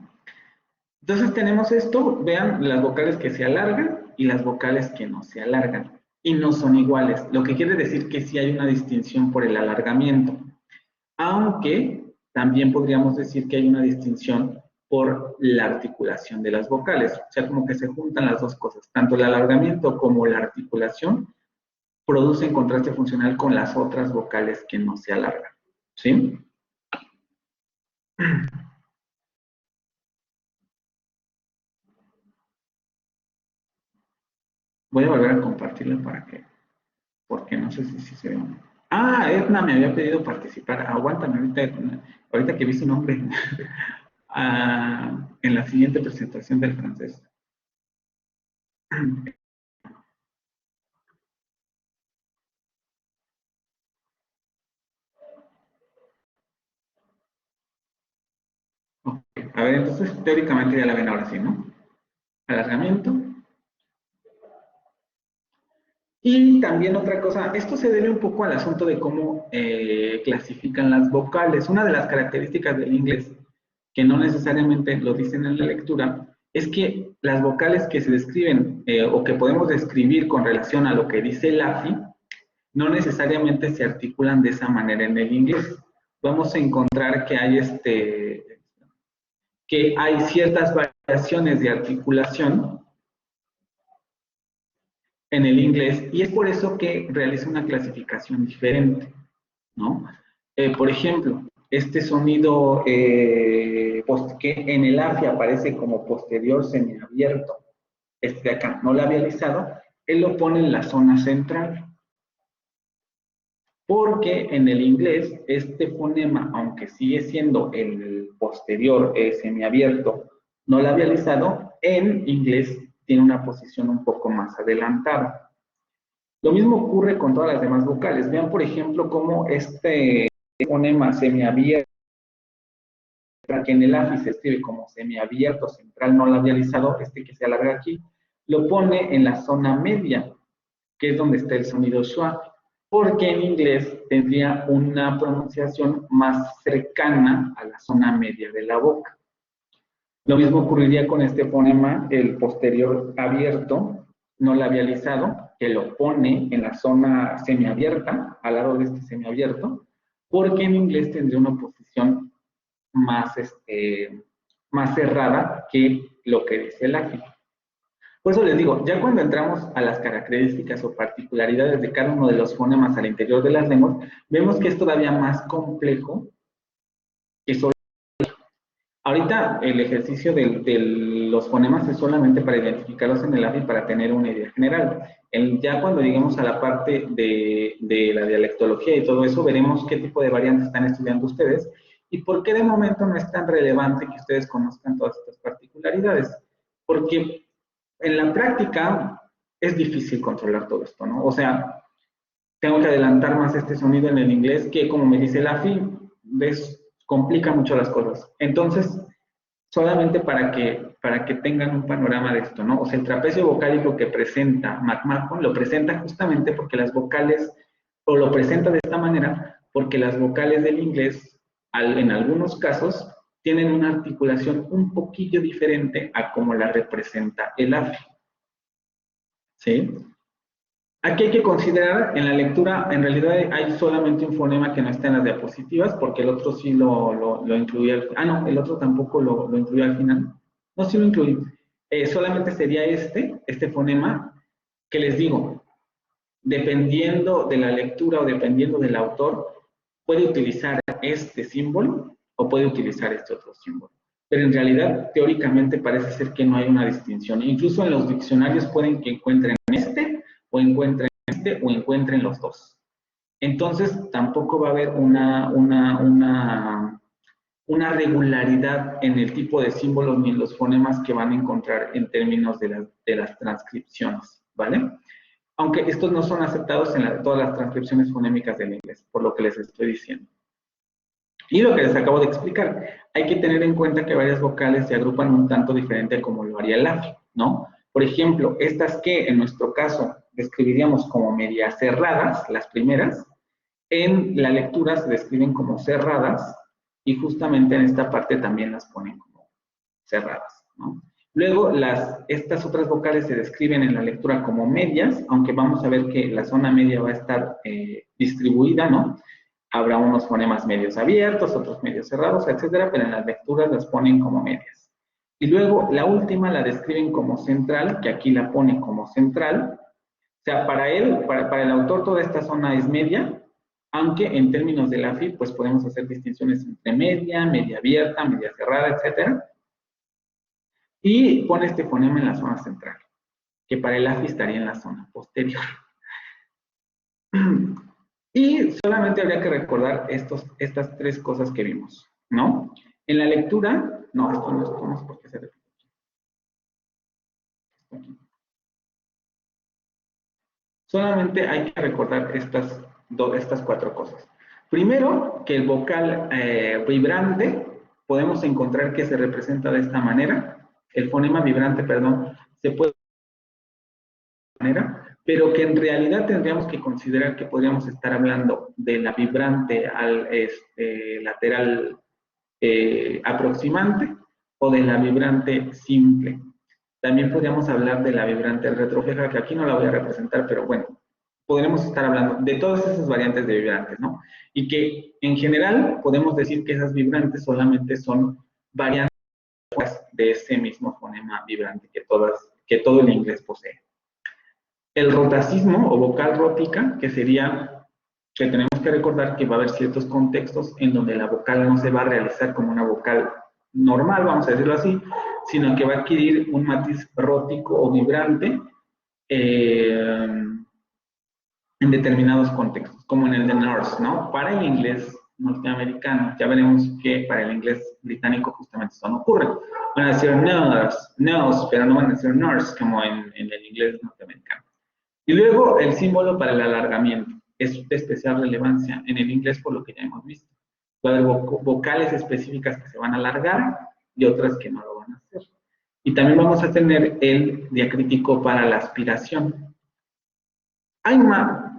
Entonces tenemos esto, vean las vocales que se alargan y las vocales que no se alargan. Y no son iguales, lo que quiere decir que sí hay una distinción por el alargamiento. Aunque también podríamos decir que hay una distinción por la articulación de las vocales. O sea, como que se juntan las dos cosas. Tanto el alargamiento como la articulación producen contraste funcional con las otras vocales que no se alargan. ¿Sí? Voy a volver a compartirla para que, porque no sé si se ve. Ah, Edna me había pedido participar. Aguántame ahorita que vi su nombre. En la siguiente presentación del francés. Okay. A ver, entonces teóricamente ya la ven ahora sí, ¿no? Alargamiento. Y también otra cosa, esto se debe un poco al asunto de cómo clasifican las vocales. Una de las características del inglés, que no necesariamente lo dicen en la lectura, es que las vocales que se describen o que podemos describir con relación a lo que dice el AFI, no necesariamente se articulan de esa manera en el inglés. Vamos a encontrar que hay ciertas variaciones de articulación en el inglés y es por eso que realiza una clasificación diferente, ¿no? Por ejemplo, este sonido que en el AFI aparece como posterior semiabierto, este de acá no labializado, él lo pone en la zona central. Porque en el inglés, este fonema, aunque sigue siendo el posterior semiabierto no labializado, en inglés tiene una posición un poco más adelantada. Lo mismo ocurre con todas las demás vocales. Vean, por ejemplo, cómo este fonema semiabierto, que en el AFI se escribe como semiabierto central no labializado, este que se alarga aquí, lo pone en la zona media, que es donde está el sonido schwa, porque en inglés tendría una pronunciación más cercana a la zona media de la boca. Lo mismo ocurriría con este fonema, el posterior abierto, no labializado, que lo pone en la zona semiabierta, al lado de este semiabierto, porque en inglés tendría una posición más cerrada que lo que dice el AFI. Por eso les digo, ya cuando entramos a las características o particularidades de cada uno de los fonemas al interior de las lenguas, vemos que es todavía más complejo que solo. Ahorita el ejercicio de los fonemas es solamente para identificarlos en el AFI para tener una idea general. Ya cuando lleguemos a la parte de la dialectología y todo eso, veremos qué tipo de variantes están estudiando ustedes y por qué de momento no es tan relevante que ustedes conozcan todas estas particularidades. Porque en la práctica es difícil controlar todo esto, ¿no? O sea, tengo que adelantar más este sonido en el inglés que, como me dice el AFI, complica mucho las cosas. Entonces, solamente para que tengan un panorama de esto, ¿no? O sea, el trapecio vocálico que presenta McMahon lo presenta justamente porque las vocales, o lo presenta de esta manera, porque las vocales del inglés, en algunos casos, tienen una articulación un poquillo diferente a como la representa el AFI. ¿Sí? Aquí hay que considerar, en la lectura, en realidad hay solamente un fonema que no está en las diapositivas, porque el otro sí lo incluía. No, el otro tampoco lo incluía al final. No, sí lo incluí. Solamente sería este fonema, que les digo, dependiendo de la lectura o dependiendo del autor, puede utilizar este símbolo o o puede utilizar este otro símbolo. Pero en realidad, teóricamente, parece ser que no hay una distinción. Incluso en los diccionarios pueden que encuentren este, o encuentren este, o encuentren los dos. Entonces, tampoco va a haber una regularidad en el tipo de símbolos ni en los fonemas que van a encontrar en términos de las transcripciones, ¿vale? Aunque estos no son aceptados en todas las transcripciones fonémicas del inglés, por lo que les estoy diciendo. Y lo que les acabo de explicar, hay que tener en cuenta que varias vocales se agrupan un tanto diferente como lo haría el AFI, ¿no? Por ejemplo, estas que en nuestro caso describiríamos como medias cerradas, las primeras, en la lectura se describen como cerradas y justamente en esta parte también las ponen como cerradas, ¿no? Luego, estas otras vocales se describen en la lectura como medias, aunque vamos a ver que la zona media va a estar distribuida, ¿no? Habrá unos fonemas medios abiertos, otros medios cerrados, etcétera, pero en las lecturas las ponen como medias. Y luego, la última la describen como central, que aquí la pone como central. O sea, para el autor, toda esta zona es media, aunque en términos de la AFI, pues podemos hacer distinciones entre media, media abierta, media cerrada, etcétera. Y pone este fonema en la zona central, que para el AFI estaría en la zona posterior. Y solamente habría que recordar estas tres cosas que vimos, ¿no? En la lectura, no, esto no es porque se repite. Solamente hay que recordar estas cuatro cosas. Primero, que el vocal vibrante podemos encontrar que se representa de esta manera. El fonema vibrante, perdón, se puede de esta manera, pero que en realidad tendríamos que considerar que podríamos estar hablando de la vibrante al lateral aproximante o de la vibrante simple. También podríamos hablar de la vibrante retrofleja, que aquí no la voy a representar, pero bueno, podremos estar hablando de todas esas variantes de vibrantes, ¿no? Y que en general podemos decir que esas vibrantes solamente son variantes de ese mismo fonema vibrante que todo el inglés posee. El rotacismo o vocal rótica, que sería que tenemos que recordar que va a haber ciertos contextos en donde la vocal no se va a realizar como una vocal normal, vamos a decirlo así, sino que va a adquirir un matiz rótico o vibrante en determinados contextos, como en el de nurse, ¿no? Para el inglés norteamericano, ya veremos que para el inglés británico justamente eso no ocurre. Van a decir nurse, pero no van a decir nurse como en el inglés norteamericano. Y luego el símbolo para el alargamiento es de especial relevancia en el inglés por lo que ya hemos visto. Va a haber vocales específicas que se van a alargar y otras que no lo van a hacer. Y también vamos a tener el diacrítico para la aspiración. Hay más,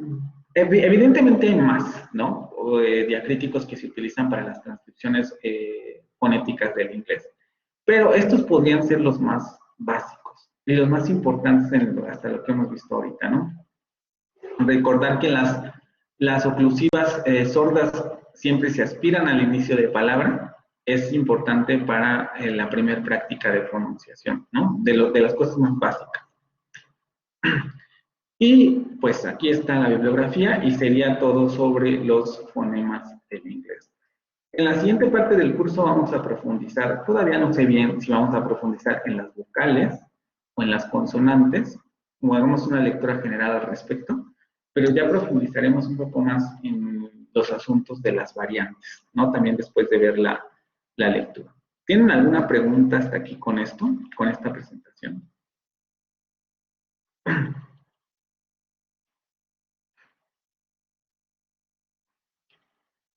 evidentemente hay más, ¿no? Diacríticos que se utilizan para las transcripciones fonéticas del inglés. Pero estos podrían ser los más básicos y los más importantes hasta lo que hemos visto ahorita, ¿no? Recordar que las oclusivas sordas siempre se aspiran al inicio de palabra. Es importante para la primera práctica de pronunciación, ¿no? De las cosas más básicas. Y pues aquí está la bibliografía y sería todo sobre los fonemas del inglés. En la siguiente parte del curso vamos a profundizar, todavía no sé bien si vamos a profundizar en las vocales o en las consonantes, o hagamos una lectura general al respecto, pero ya profundizaremos un poco más en los asuntos de las variantes, ¿no? También después de ver la lectura. ¿Tienen alguna pregunta hasta aquí con esto, con esta presentación?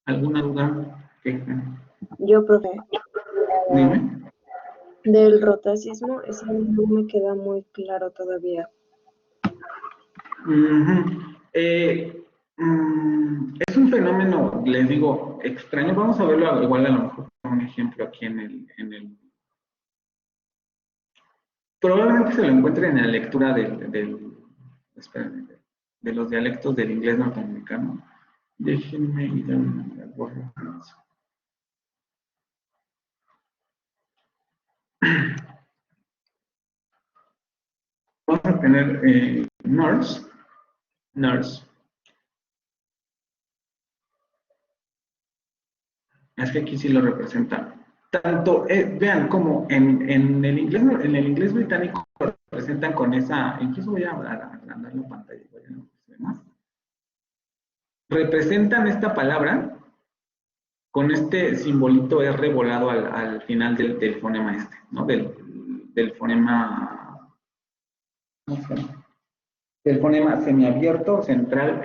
¿Alguna duda? Yo, profe, Dime. del rotacismo, eso no me queda muy claro todavía. Es un fenómeno, les digo, extraño. Vamos a verlo igual a lo mejor con un ejemplo aquí en el... Probablemente se lo encuentre en la lectura de los dialectos del inglés norteamericano. Déjenme ir a borrar eso. Vamos a tener nurse. Es que aquí sí lo representa. Tanto, vean, como en el inglés británico lo representan con esa, incluso voy a agrandar la pantalla, voy a ver más. Representan esta palabra con este simbolito R volado al final del fonema este, ¿no? Del fonema, no sé, del fonema semiabierto central.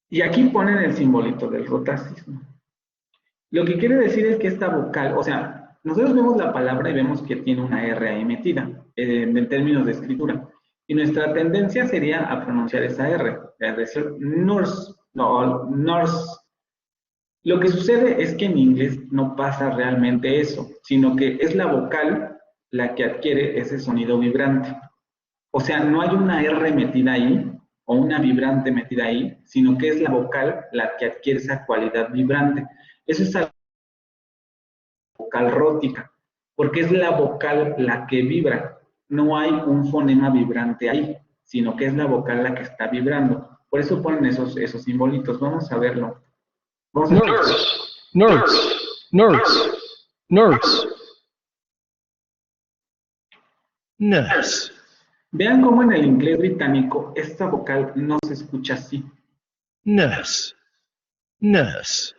Y aquí ponen el simbolito del rotacismo. Lo que quiere decir es que esta vocal, o sea, nosotros vemos la palabra y vemos que tiene una R ahí metida, en términos de escritura. Y nuestra tendencia sería a pronunciar esa R, es decir, nurse, no, nurse. Lo que sucede es que en inglés no pasa realmente eso, sino que es la vocal la que adquiere ese sonido vibrante. O sea, no hay una R metida ahí, o una vibrante metida ahí, sino que es la vocal la que adquiere esa cualidad vibrante. Eso es la vocal rótica, porque es la vocal la que vibra. No hay un fonema vibrante ahí, sino que es la vocal la que está vibrando. Por eso ponen esos simbolitos. Vamos a verlo. Vamos a Nurse, nurse, nurse, Nurse. Vean cómo en el inglés británico esta vocal no se escucha así. Nurse. Nurse.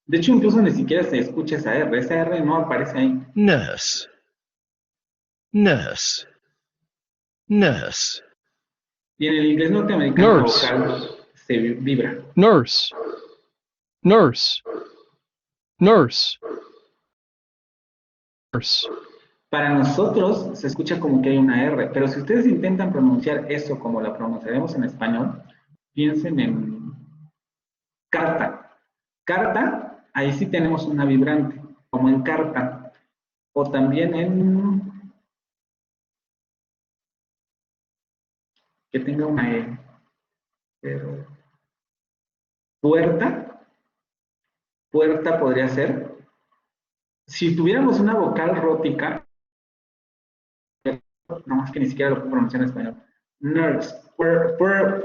De hecho, incluso ni siquiera se escucha esa R. Esa R no aparece ahí. Nurse. Nurse. Nurse. Y en el inglés norteamericano Nurse. la vocal se vibra. nurse, nurse, nurse, nurse, Para nosotros se escucha como que hay una R, pero si ustedes intentan pronunciar eso como la pronunciaremos en español, piensen en carta. Carta, ahí sí tenemos una vibrante, como en carta. O también en... que tenga una E. Pero... puerta. Puerta podría ser. Si tuviéramos una vocal rótica, no más que ni siquiera lo puedo pronunciar en español. Nurse, puerta,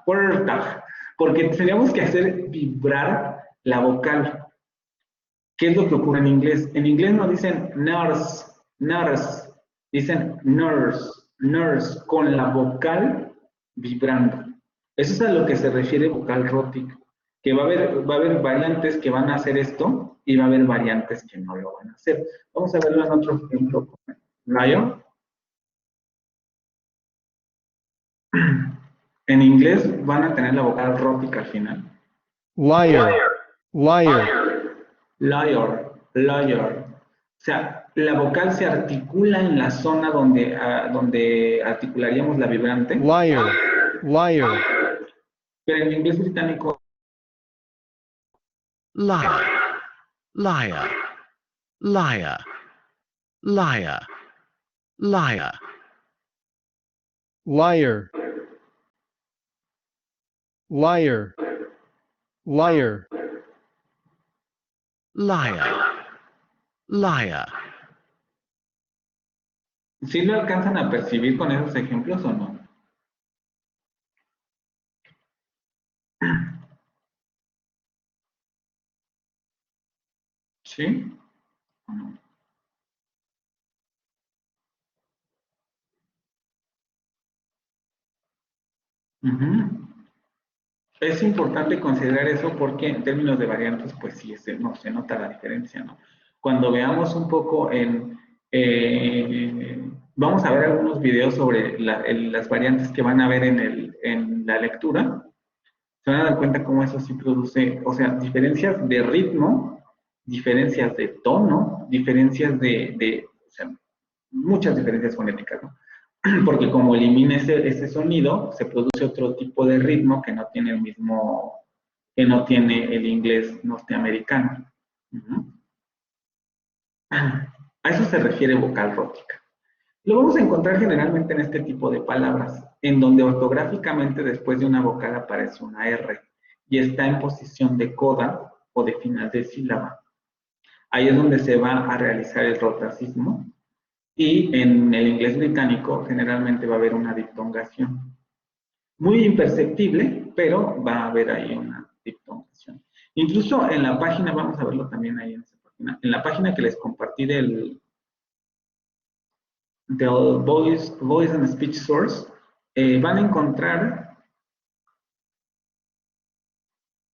puerta. Porque tendríamos que hacer vibrar la vocal. ¿Qué es lo que ocurre en inglés? En inglés no dicen nurse, nurse, dicen nurse, nurse, con la vocal vibrando. Eso es a lo que se refiere vocal rótica. Que va a haber variantes que van a hacer esto y va a haber variantes que no lo van a hacer. Vamos a verlo en otro ejemplo. Lion. En inglés van a tener la vocal rótica al final. liar, liar, Liar, liar. O sea, la vocal se articula en la zona donde articularíamos la vibrante. liar, liar, Pero en inglés británico, Liar. Liar. Liar. Liar. Liar. liar, liar, liar, Liar. Liar. ¿sí lo alcanzan a percibir con esos ejemplos o no? ¿Sí? ¿O no? Ujú. Es importante considerar eso porque en términos de variantes, pues sí, no, se nota la diferencia, ¿no? Cuando veamos un poco vamos a ver algunos videos sobre las variantes que van a ver en la lectura, se van a dar cuenta cómo eso sí produce, o sea, diferencias de ritmo, diferencias de tono, diferencias o sea, muchas diferencias fonéticas, ¿no? Porque como elimina ese sonido, se produce otro tipo de ritmo que no tiene que no tiene el inglés norteamericano. A eso se refiere vocal rótica. Lo vamos a encontrar generalmente en este tipo de palabras, en donde ortográficamente después de una vocal aparece una R y está en posición de coda o de final de sílaba. Ahí es donde se va a realizar el rotacismo. Y en el inglés británico generalmente va a haber una diptongación. Muy imperceptible, pero va a haber ahí una diptongación. Incluso en la página, vamos a verlo también ahí en esa página, en la página que les compartí del Voice and Speech Source, van a encontrar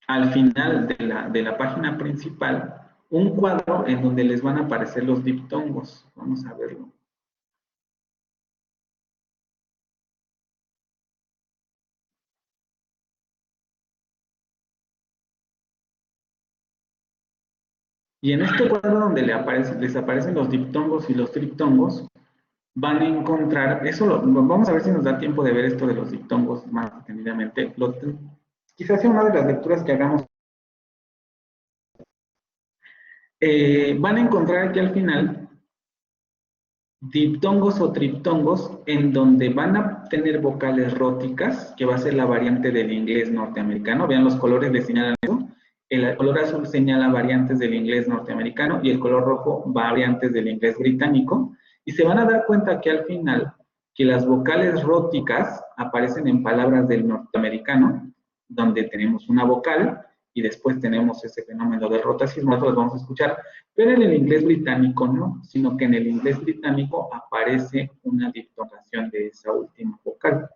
al final de la página principal un cuadro en donde les van a aparecer los diptongos. Vamos a verlo. Y en este cuadro donde les aparecen los diptongos y los triptongos, van a encontrar, vamos a ver si nos da tiempo de ver esto de los diptongos más detenidamente. Quizás sea una de las lecturas que hagamos. Van a encontrar aquí al final diptongos o triptongos en donde van a tener vocales róticas, que va a ser la variante del inglés norteamericano. Vean, los colores le señalan eso. El color azul señala variantes del inglés norteamericano y el color rojo variantes del inglés británico. Y se van a dar cuenta que al final, que las vocales róticas aparecen en palabras del norteamericano, donde tenemos una vocal y después tenemos ese fenómeno del rotacismo, eso lo vamos a escuchar, pero en el inglés británico no, sino que en el inglés británico aparece una diptongación de esa última vocal.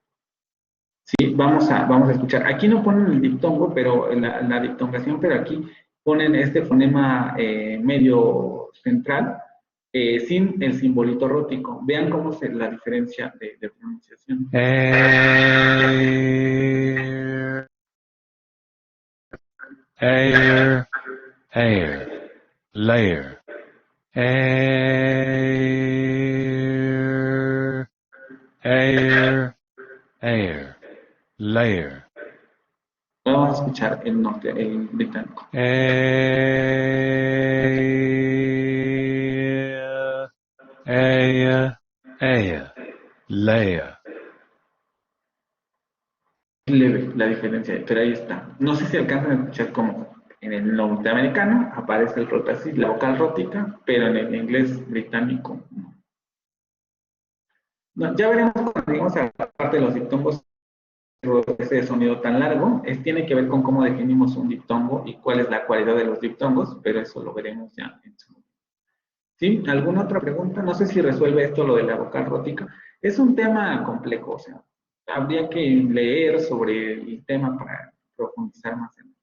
Sí, vamos a escuchar. Aquí no ponen el diptongo, pero la diptongación, pero aquí ponen este fonema medio central, sin el simbolito rótico. Vean cómo es la diferencia de pronunciación. Air, air, layer. Air, air, air, layer. Vamos a escuchar el británico. Air, layer. Leve la diferencia, pero ahí está. No sé si alcanzan a escuchar cómo en el norteamericano aparece el rotacismo, la vocal rótica, pero en el inglés británico no. No, ya veremos cuando lleguemos a la parte de los diptongos, ese sonido tan largo, tiene que ver con cómo definimos un diptongo y cuál es la cualidad de los diptongos, pero eso lo veremos ya en su momento. ¿Sí? ¿Alguna otra pregunta? No sé si resuelve esto lo de la vocal rótica. Es un tema complejo, o sea, habría que leer sobre el tema para profundizar más en él.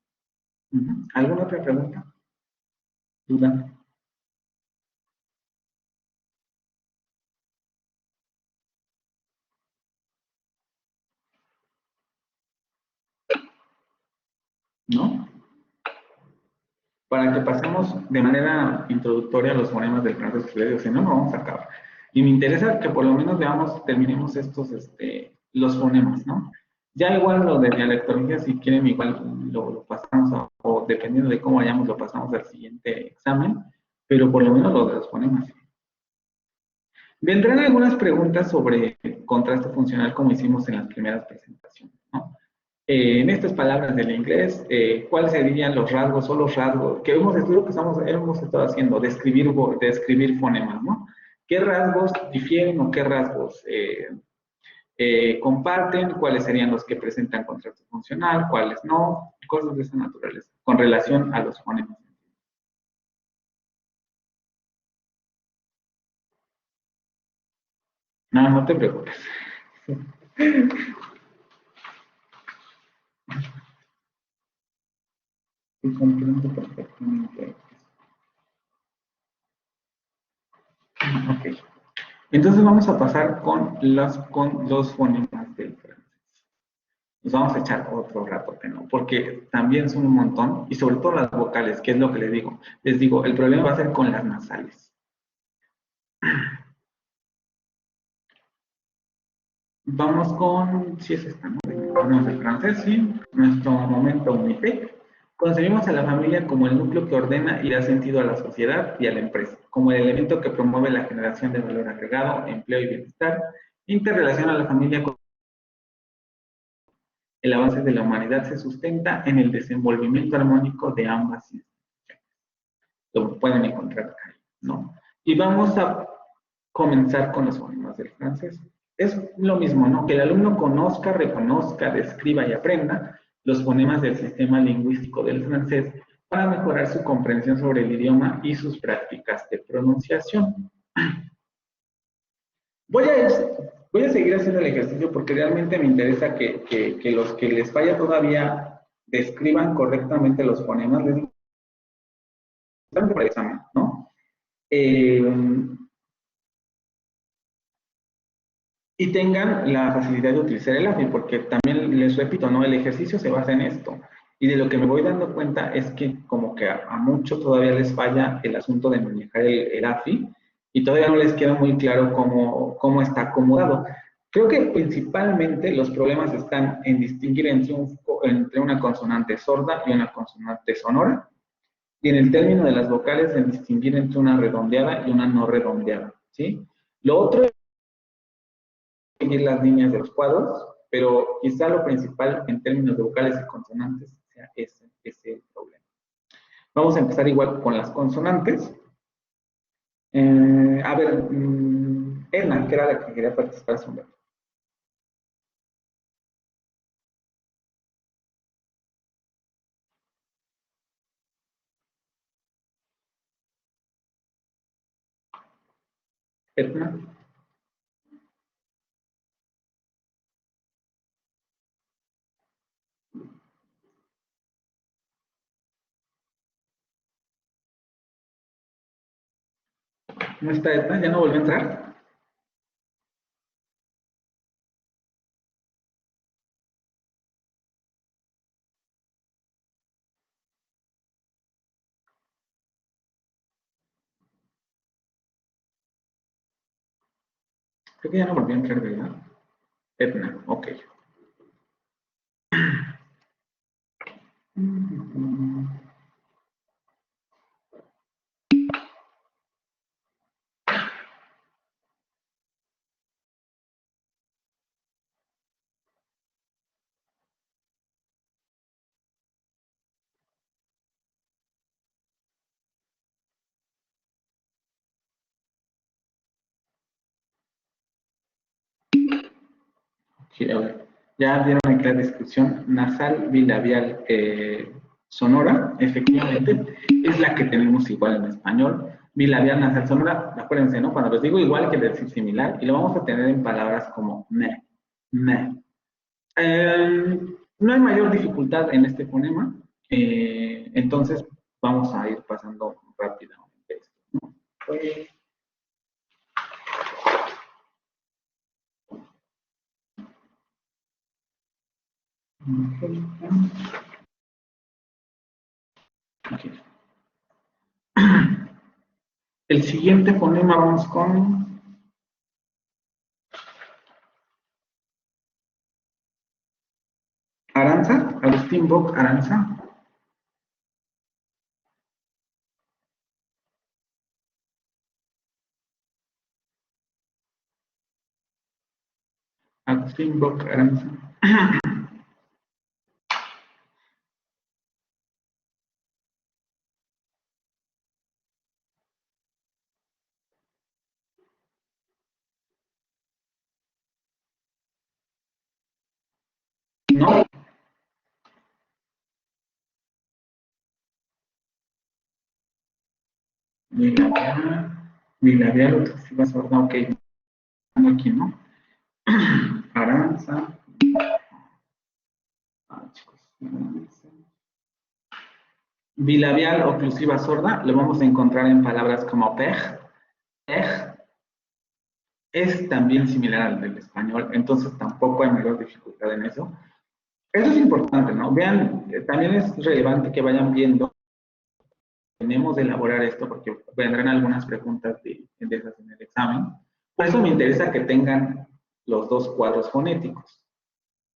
¿Alguna otra pregunta? ¿Duda? ¿No? Para que pasemos de manera introductoria a los fonemas del francés, que les digo, si no, no vamos a acabar. Y me interesa que por lo menos terminemos estos, los fonemas, ¿no? Ya igual lo de dialectología, si quieren, igual lo pasamos, o dependiendo de cómo vayamos, lo pasamos al siguiente examen, pero por lo menos lo de los fonemas. Vendrán algunas preguntas sobre contraste funcional, como hicimos en las primeras presentaciones, ¿no? En estas palabras del inglés, ¿cuáles serían los rasgos o los rasgos? Que hemos estado haciendo, describir fonemas, ¿no? ¿Qué rasgos difieren o qué rasgos comparten? ¿Cuáles serían los que presentan contraste funcional? ¿Cuáles no? Cosas de esa naturaleza, con relación a los fonemas. No, no te preocupes. Sí, comprendo perfectamente. Ok. Entonces vamos a pasar con los fonemas del francés. Nos vamos a echar otro rato, ¿no? Porque también son un montón, y sobre todo las vocales, que es lo que les digo. Les digo, el problema va a ser con las nasales. Vamos con, si es esta, ¿no? Ponemos el francés, sí. Nuestro momento Unitec. Concebimos a la familia como el núcleo que ordena y da sentido a la sociedad y a la empresa, como el elemento que promueve la generación de valor agregado, empleo y bienestar. Interrelaciona a la familia con el avance de la humanidad se sustenta en el desenvolvimiento armónico de ambas instituciones. Lo pueden encontrar acá, ¿no? Y vamos a comenzar con los fonemas del francés. es lo mismo, ¿no? Que el alumno conozca, reconozca, describa y aprenda los fonemas del sistema lingüístico del francés para mejorar su comprensión sobre el idioma y sus prácticas de pronunciación. Voy a seguir haciendo el ejercicio porque realmente me interesa que los que les falla todavía describan correctamente los fonemas, les para el examen, ¿no? Y tengan la facilidad de utilizar el AFI, porque también les repito, ¿no? El ejercicio se basa en esto. Y de lo que me voy dando cuenta es que como que a muchos todavía les falla el asunto de manejar el AFI y todavía no les queda muy claro cómo está acomodado. Creo que principalmente los problemas están en distinguir entre una consonante sorda y una consonante sonora, y en el término de las vocales en distinguir entre una redondeada y una no redondeada, ¿sí? Lo otro es seguir las líneas de los cuadros, pero quizá lo principal en términos de vocales y consonantes sea ese el problema. Vamos a empezar igual con las consonantes. A ver, Edna, que era la que quería participar hace un rato. Edna. ¿No está Edna? ¿Ya no volvió a entrar? Creo que ya no volvió a entrar, ¿verdad? Edna, ok. Sí, a ver, ya vieron aquí la descripción, nasal bilabial sonora, efectivamente, es la que tenemos igual en español. Bilabial nasal sonora, acuérdense, ¿no? Cuando les digo igual, quiere decir similar, y lo vamos a tener en palabras como me. No hay mayor dificultad en este fonema, entonces vamos a ir pasando rápidamente esto, ¿no? Aquí. El siguiente fonema vamos con Aranza, Agustín Bock Aranza. Agustín Bock Aranza. ¿No? Bilabial, oclusiva sorda, ok. Aquí, ¿no? Aranza. Chicos. Bilabial, oclusiva sorda, lo vamos a encontrar en palabras como pej. Es también similar al del español, entonces tampoco hay mayor dificultad en eso. Eso es importante, ¿no? Vean, también es relevante que vayan viendo. Tenemos de elaborar esto porque vendrán algunas preguntas de esas en el examen. Por eso me interesa que tengan los dos cuadros fonéticos,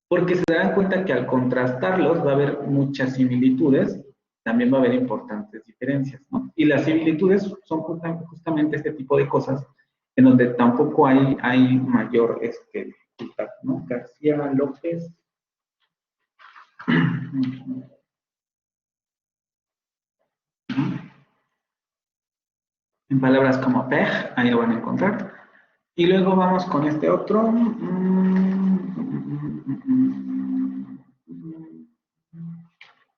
porque se darán cuenta que al contrastarlos va a haber muchas similitudes, también va a haber importantes diferencias, ¿no? Y las similitudes son justamente este tipo de cosas en donde tampoco hay mayor dificultad, ¿no? García López. En palabras como pej, ahí lo van a encontrar. Y luego vamos con este otro.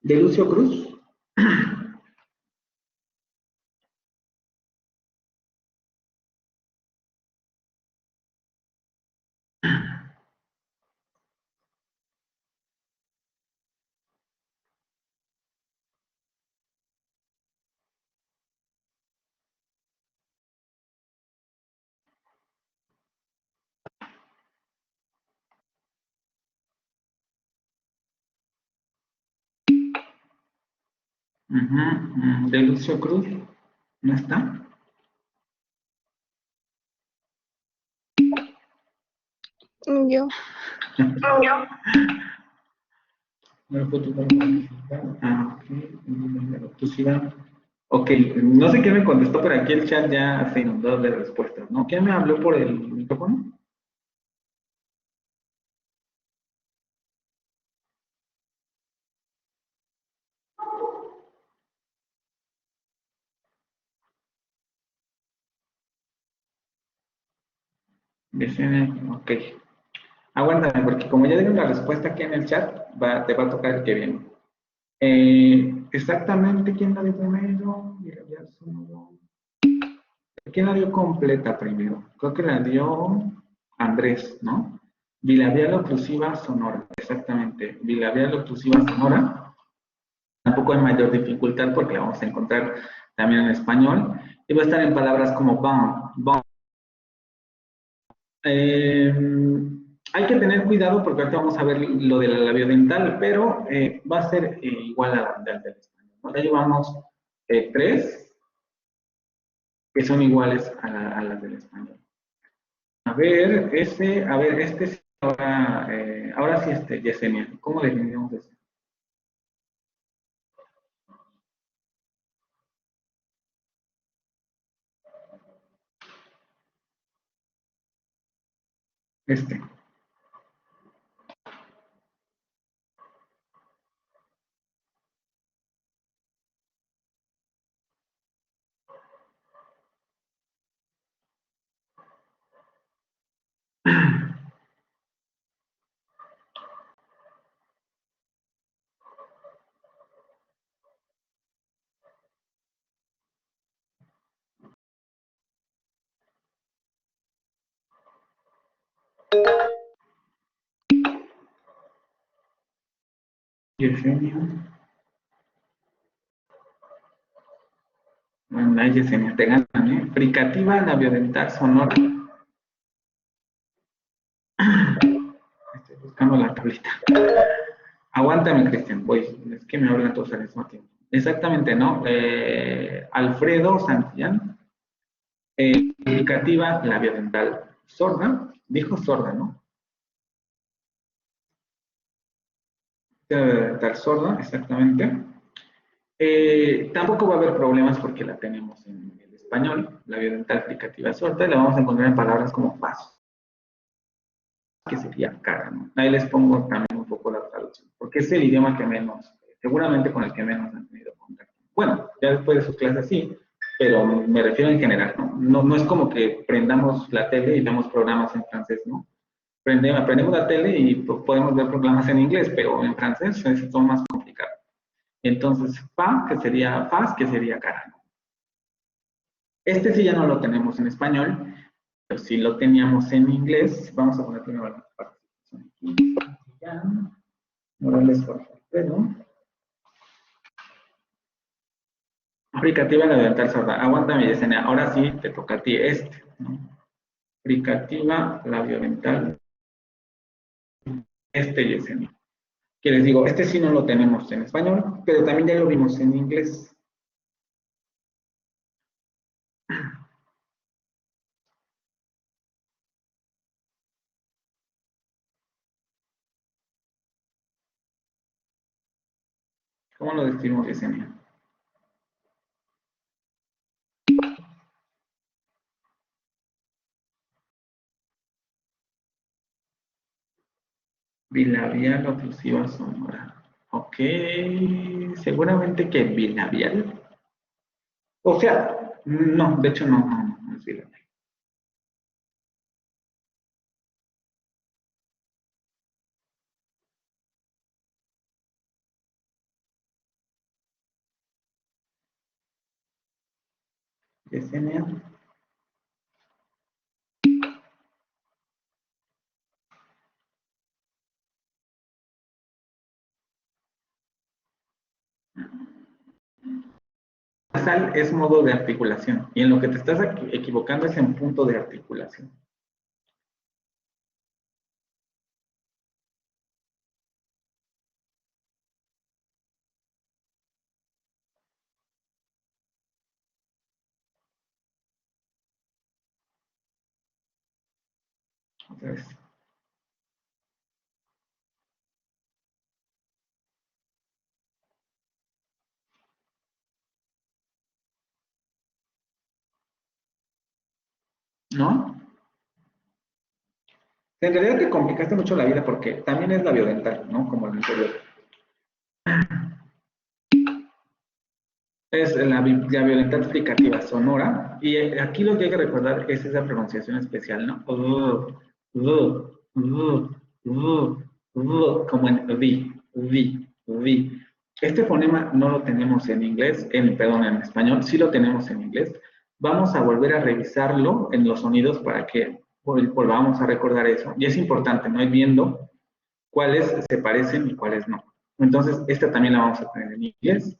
De Lucio Cruz. De Lucio Cruz. ¿No está? Yo. Ah, ok. Ok, no sé quién me contestó, pero aquí el chat ya se inundó de respuestas, ¿no? ¿Quién me habló por el micrófono? Ok. Aguántame, porque como ya dieron la respuesta aquí en el chat, te va a tocar el que viene. Exactamente, ¿quién la dio primero? ¿Quién la dio completa primero? Creo que la dio Andrés, ¿no? Bilabial oclusiva sonora, exactamente. Bilabial oclusiva sonora. Tampoco hay mayor dificultad porque la vamos a encontrar también en español. Y va a estar en palabras como bon, bon. Hay que tener cuidado porque ahorita vamos a ver lo de la labiodental, pero va a ser igual a la del español, ¿no? Ya llevamos tres que son iguales a las del español. A ver, este sí, ahora sí, Yesenia, ¿cómo le diríamos eso? Este. Yesenia. Bueno, ahí Yesenia, te ganan, ¿eh? Fricativa labiodental sonora. Estoy buscando la tablita. Aguántame, Cristian, voy. Es que me hablan todos al mismo tiempo. Exactamente, ¿no? Alfredo Santillán. Fricativa labiodental sorda. Dijo sorda, ¿no? Labiodental sorda, exactamente. Tampoco va a haber problemas porque la tenemos en el español, la labiodental fricativa sorda, y la vamos a encontrar en palabras como paso, que sería cara, ¿no? Ahí les pongo también un poco la traducción, porque es el idioma que menos, seguramente con el que menos han tenido contacto. Bueno, ya después de sus clases sí, pero me refiero en general, ¿no? No es como que prendamos la tele y vemos programas en francés, ¿no? Aprendemos la tele y pues, podemos ver programas en inglés, pero en francés es todo más complicado. Entonces, faz, que sería cara, ¿no? Este sí ya no lo tenemos en español, pero sí lo teníamos en inglés. Vamos a poner primero la participación aquí. Morales Jorge Alfredo. Fricativa labiodental sorda. Aguántame, Yesenia. Ahora sí te toca a ti este, ¿no? Fricativa labiodental. Yesenia. Que les digo, este sí no lo tenemos en español, pero también ya lo vimos en inglés. ¿Cómo lo describimos, Yesenia? Bilabial oclusiva sonora. Ok, seguramente que bilabial. O sea, no, de hecho no es bilabial. Yesenia. Nasal es modo de articulación y en lo que te estás equivocando es en punto de articulación. Otra vez. ¿No? En realidad te complicaste mucho la vida porque también es labiodental, ¿no? Como el anterior. Es la labiodental explicativa sonora. Y aquí lo que hay que recordar es esa pronunciación especial, ¿no? Como en vi. Este fonema no lo tenemos en inglés, perdón, en español, sí lo tenemos en inglés. Vamos a volver a revisarlo en los sonidos para que volvamos a recordar eso. Y es importante, ¿no? Ir viendo cuáles se parecen y cuáles no. Entonces, esta también la vamos a tener en inglés.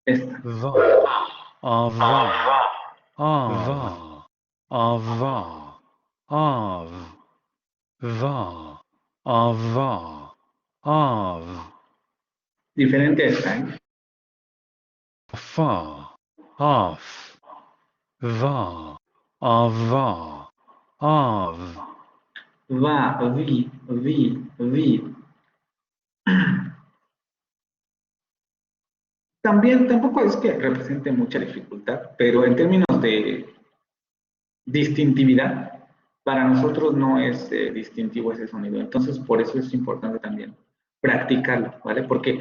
Esta. Va, avant, av, avant, av, va, avant, av, Diferente a esta, ¿eh? fa, off, va, avant, av, Va, vi. También tampoco es que represente mucha dificultad, pero en términos de distintividad, para nosotros no es distintivo ese sonido. Entonces, por eso es importante también practicarlo, ¿vale? Porque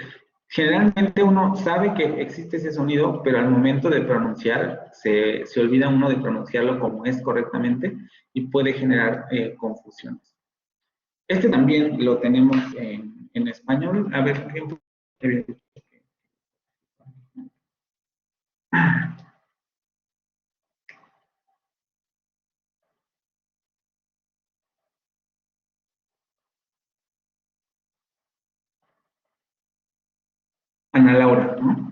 generalmente uno sabe que existe ese sonido, pero al momento de pronunciar, se olvida uno de pronunciarlo como es correctamente y puede generar confusiones. Este también lo tenemos en español. A ver, Ana Laura, ¿no?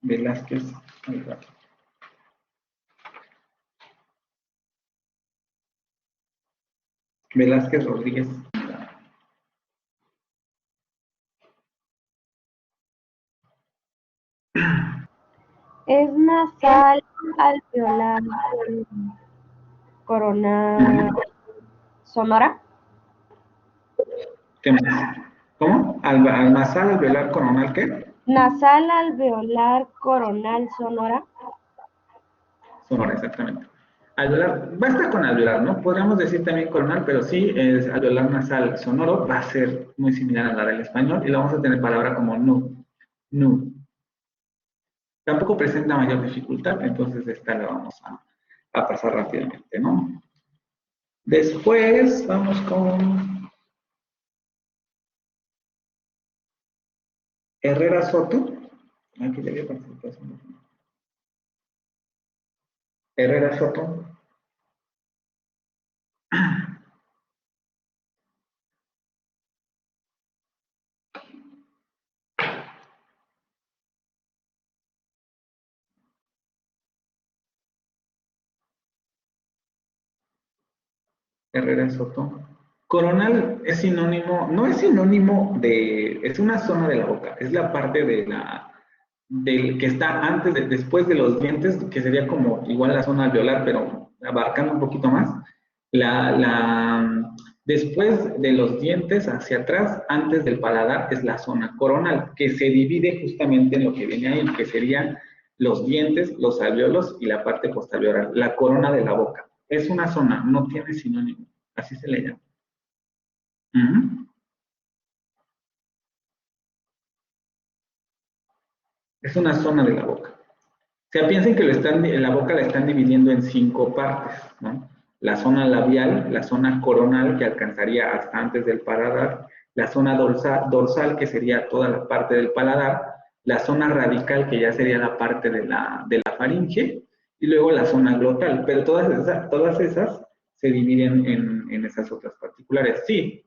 Velázquez. Velázquez Rodríguez. Es nasal, alveolar, coronal, sonora. ¿Qué más? ¿Cómo? ¿Al nasal, alveolar, coronal, qué? Nasal, alveolar, coronal, sonora. Sonora, exactamente. Alveolar, basta con alveolar, ¿no? Podríamos decir también coronal, pero sí, es alveolar nasal sonoro va a ser muy similar a la del español y la vamos a tener palabra como nu. Tampoco presenta mayor dificultad, entonces esta la vamos a pasar rápidamente, ¿no? Después vamos con Herrera Soto. Aquí le había participación. Herrera Soto. Herrera Soto. Coronal es sinónimo, no es sinónimo de, es una zona de la boca, es la parte del que está antes, después de los dientes, que sería como igual la zona alveolar, pero abarcando un poquito más. Después de los dientes hacia atrás, antes del paladar, es la zona coronal, que se divide justamente en lo que viene ahí, que serían los dientes, los alveolos y la parte postalveolar, la corona de la boca. Es una zona, no tiene sinónimo, así se le llama. Ujú. Es una zona de la boca. O sea, piensen que la boca la están dividiendo en 5 partes, ¿no? La zona labial, la zona coronal, que alcanzaría hasta antes del paladar, la zona dorsal, que sería toda la parte del paladar, la zona radical, que ya sería la parte de la faringe, y luego la zona glotal. Pero todas esas se dividen en esas otras particulares. Sí,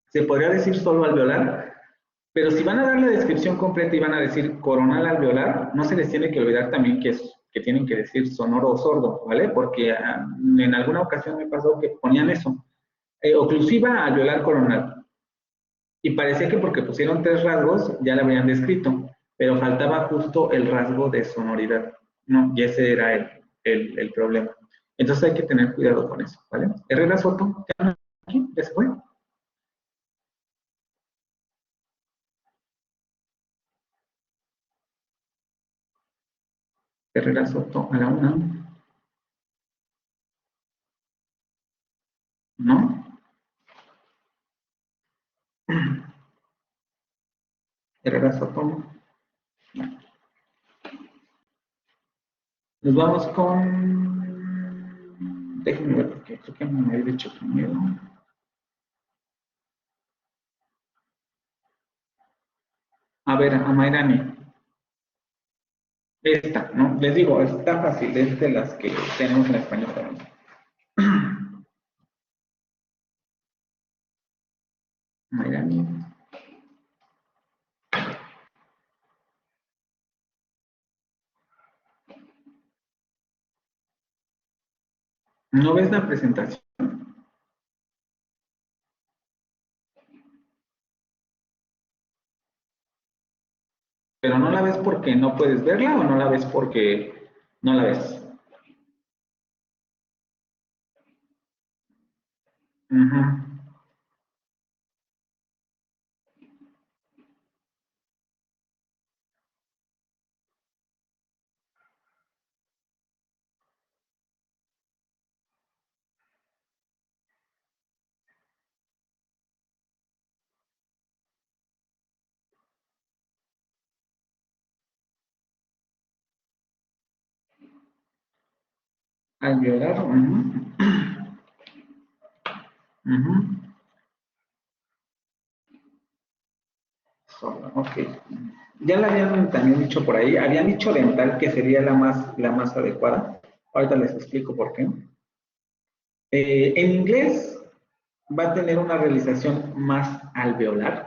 se podría decir solo alveolar, pero si van a dar la descripción completa y van a decir coronal alveolar, no se les tiene que olvidar también que tienen que decir sonoro o sordo, ¿vale? Porque en alguna ocasión me pasó que ponían eso, oclusiva alveolar coronal. Y parecía que porque pusieron 3 rasgos ya la habían descrito, pero faltaba justo el rasgo de sonoridad, ¿no? Y ese era el problema. Entonces hay que tener cuidado con eso, ¿vale? Herrera Soto, ¿ya aquí? ¿Ya se fue? Herrera Soto a la 1, ¿no? Herrera Soto. Nos vamos con... Déjenme ver porque creo que me había dicho primero. A ver, a Mayrani. Esta, ¿no? Les digo, está fácil, es de las que tenemos en español también. Mayrani. ¿No ves la presentación? ¿Pero no la ves porque no puedes verla o no la ves porque no la ves? Ujú. Al violar, ujú. Ok. Ya la habían también dicho por ahí, habían dicho dental que sería la más adecuada. Ahorita les explico por qué. En inglés va a tener una realización más alveolar.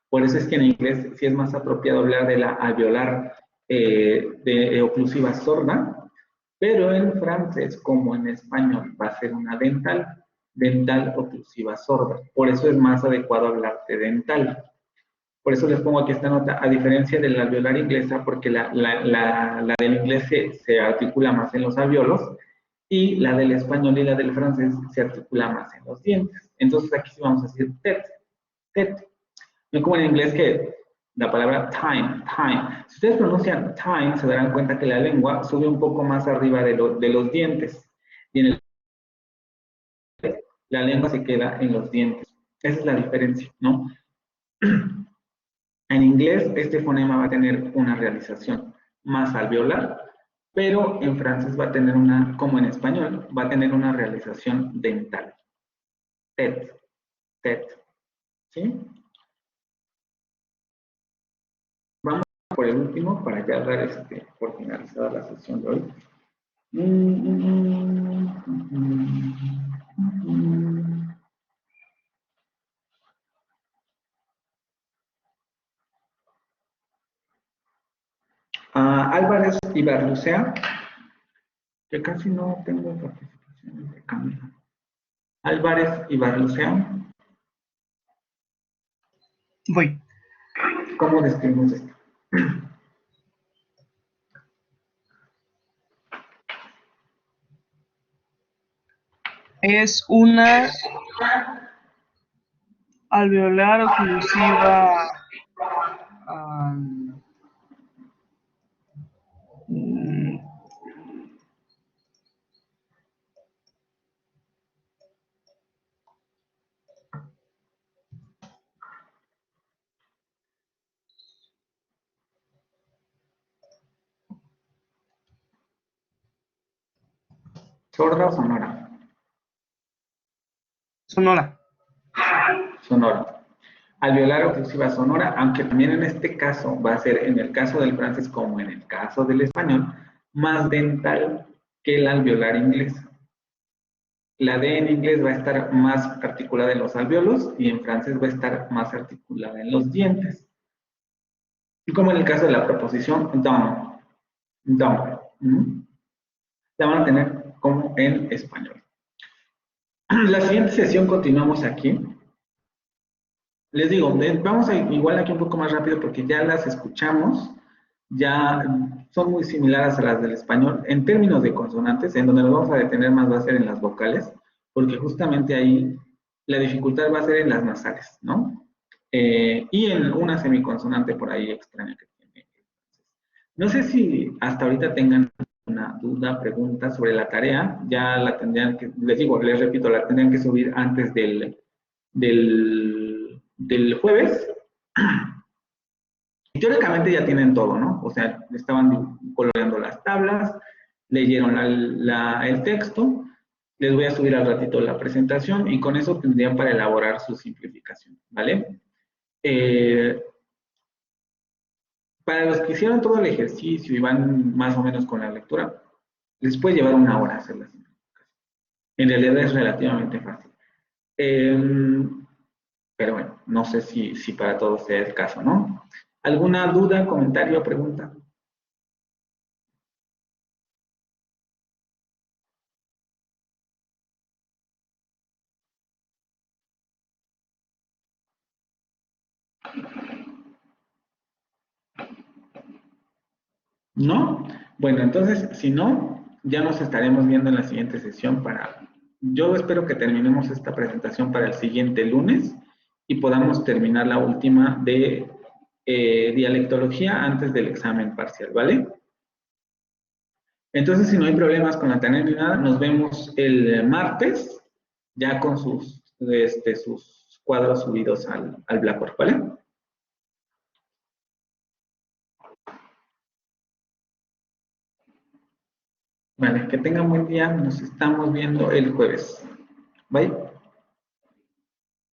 Por eso es que en inglés sí es más apropiado hablar de la alveolar de oclusiva sorda, pero en francés como en español va a ser una dental oclusiva sorda. Por eso es más adecuado hablar de dental. Por eso les pongo aquí esta nota, a diferencia de la alveolar inglesa, porque la del inglés se articula más en los alveolos y la del español y la del francés se articula más en los dientes. Entonces aquí sí vamos a decir tet. No como en inglés que la palabra time. Si ustedes pronuncian time, se darán cuenta que la lengua sube un poco más arriba de los dientes. Y en la lengua se queda en los dientes. Esa es la diferencia, ¿no? En inglés, este fonema va a tener una realización más alveolar, pero en francés va a tener una, como en español, va a tener una realización dental. Tet, tet, ¿sí? Vamos por el último para ya dar por finalizada la sesión de hoy. Álvarez y Barlucea, que casi no tengo participaciones de Camila. Álvarez y Barlucea, Voy. ¿cómo describimos esto? Es una alveolar oclusiva. am, mm, ¿Sorda o sonora? Sonora. Sonora. Alveolar oclusiva sonora, aunque también en este caso va a ser, en el caso del francés como en el caso del español, más dental que el alveolar inglés. La D en inglés va a estar más articulada en los alvéolos y en francés va a estar más articulada en los dientes. Y como en el caso de la preposición down, down, la van a tener como en español. La siguiente sesión continuamos aquí. Les digo, vamos a igual aquí un poco más rápido porque ya las escuchamos, ya son muy similares a las del español en términos de consonantes. En donde nos vamos a detener más va a ser en las vocales, porque justamente ahí la dificultad va a ser en las nasales, ¿no? Y en una semiconsonante por ahí extraña que tiene. No sé si hasta ahorita tengan una duda, pregunta sobre la tarea. Ya la tendrían que, les digo, les repito, la tendrían que subir antes del jueves. Y teóricamente ya tienen todo, ¿no? O sea, estaban coloreando las tablas, leyeron el texto, les voy a subir al ratito la presentación y con eso tendrían para elaborar su simplificación, ¿vale? Para los que hicieron todo el ejercicio y van más o menos con la lectura, les puede llevar 1 hora hacer la simplificación. En realidad es relativamente fácil. Pero bueno, no sé si para todos sea el caso, ¿no? ¿Alguna duda, comentario o pregunta? ¿No? Bueno, entonces, si no, ya nos estaremos viendo en la siguiente sesión para... Yo espero que terminemos esta presentación para el siguiente lunes y podamos terminar la última de dialectología antes del examen parcial, ¿vale? Entonces, si no hay problemas con la tarea ni nada, nos vemos el martes ya con sus cuadros subidos al Blackboard, ¿vale? Vale, que tengan buen día. Nos estamos viendo el jueves. Bye.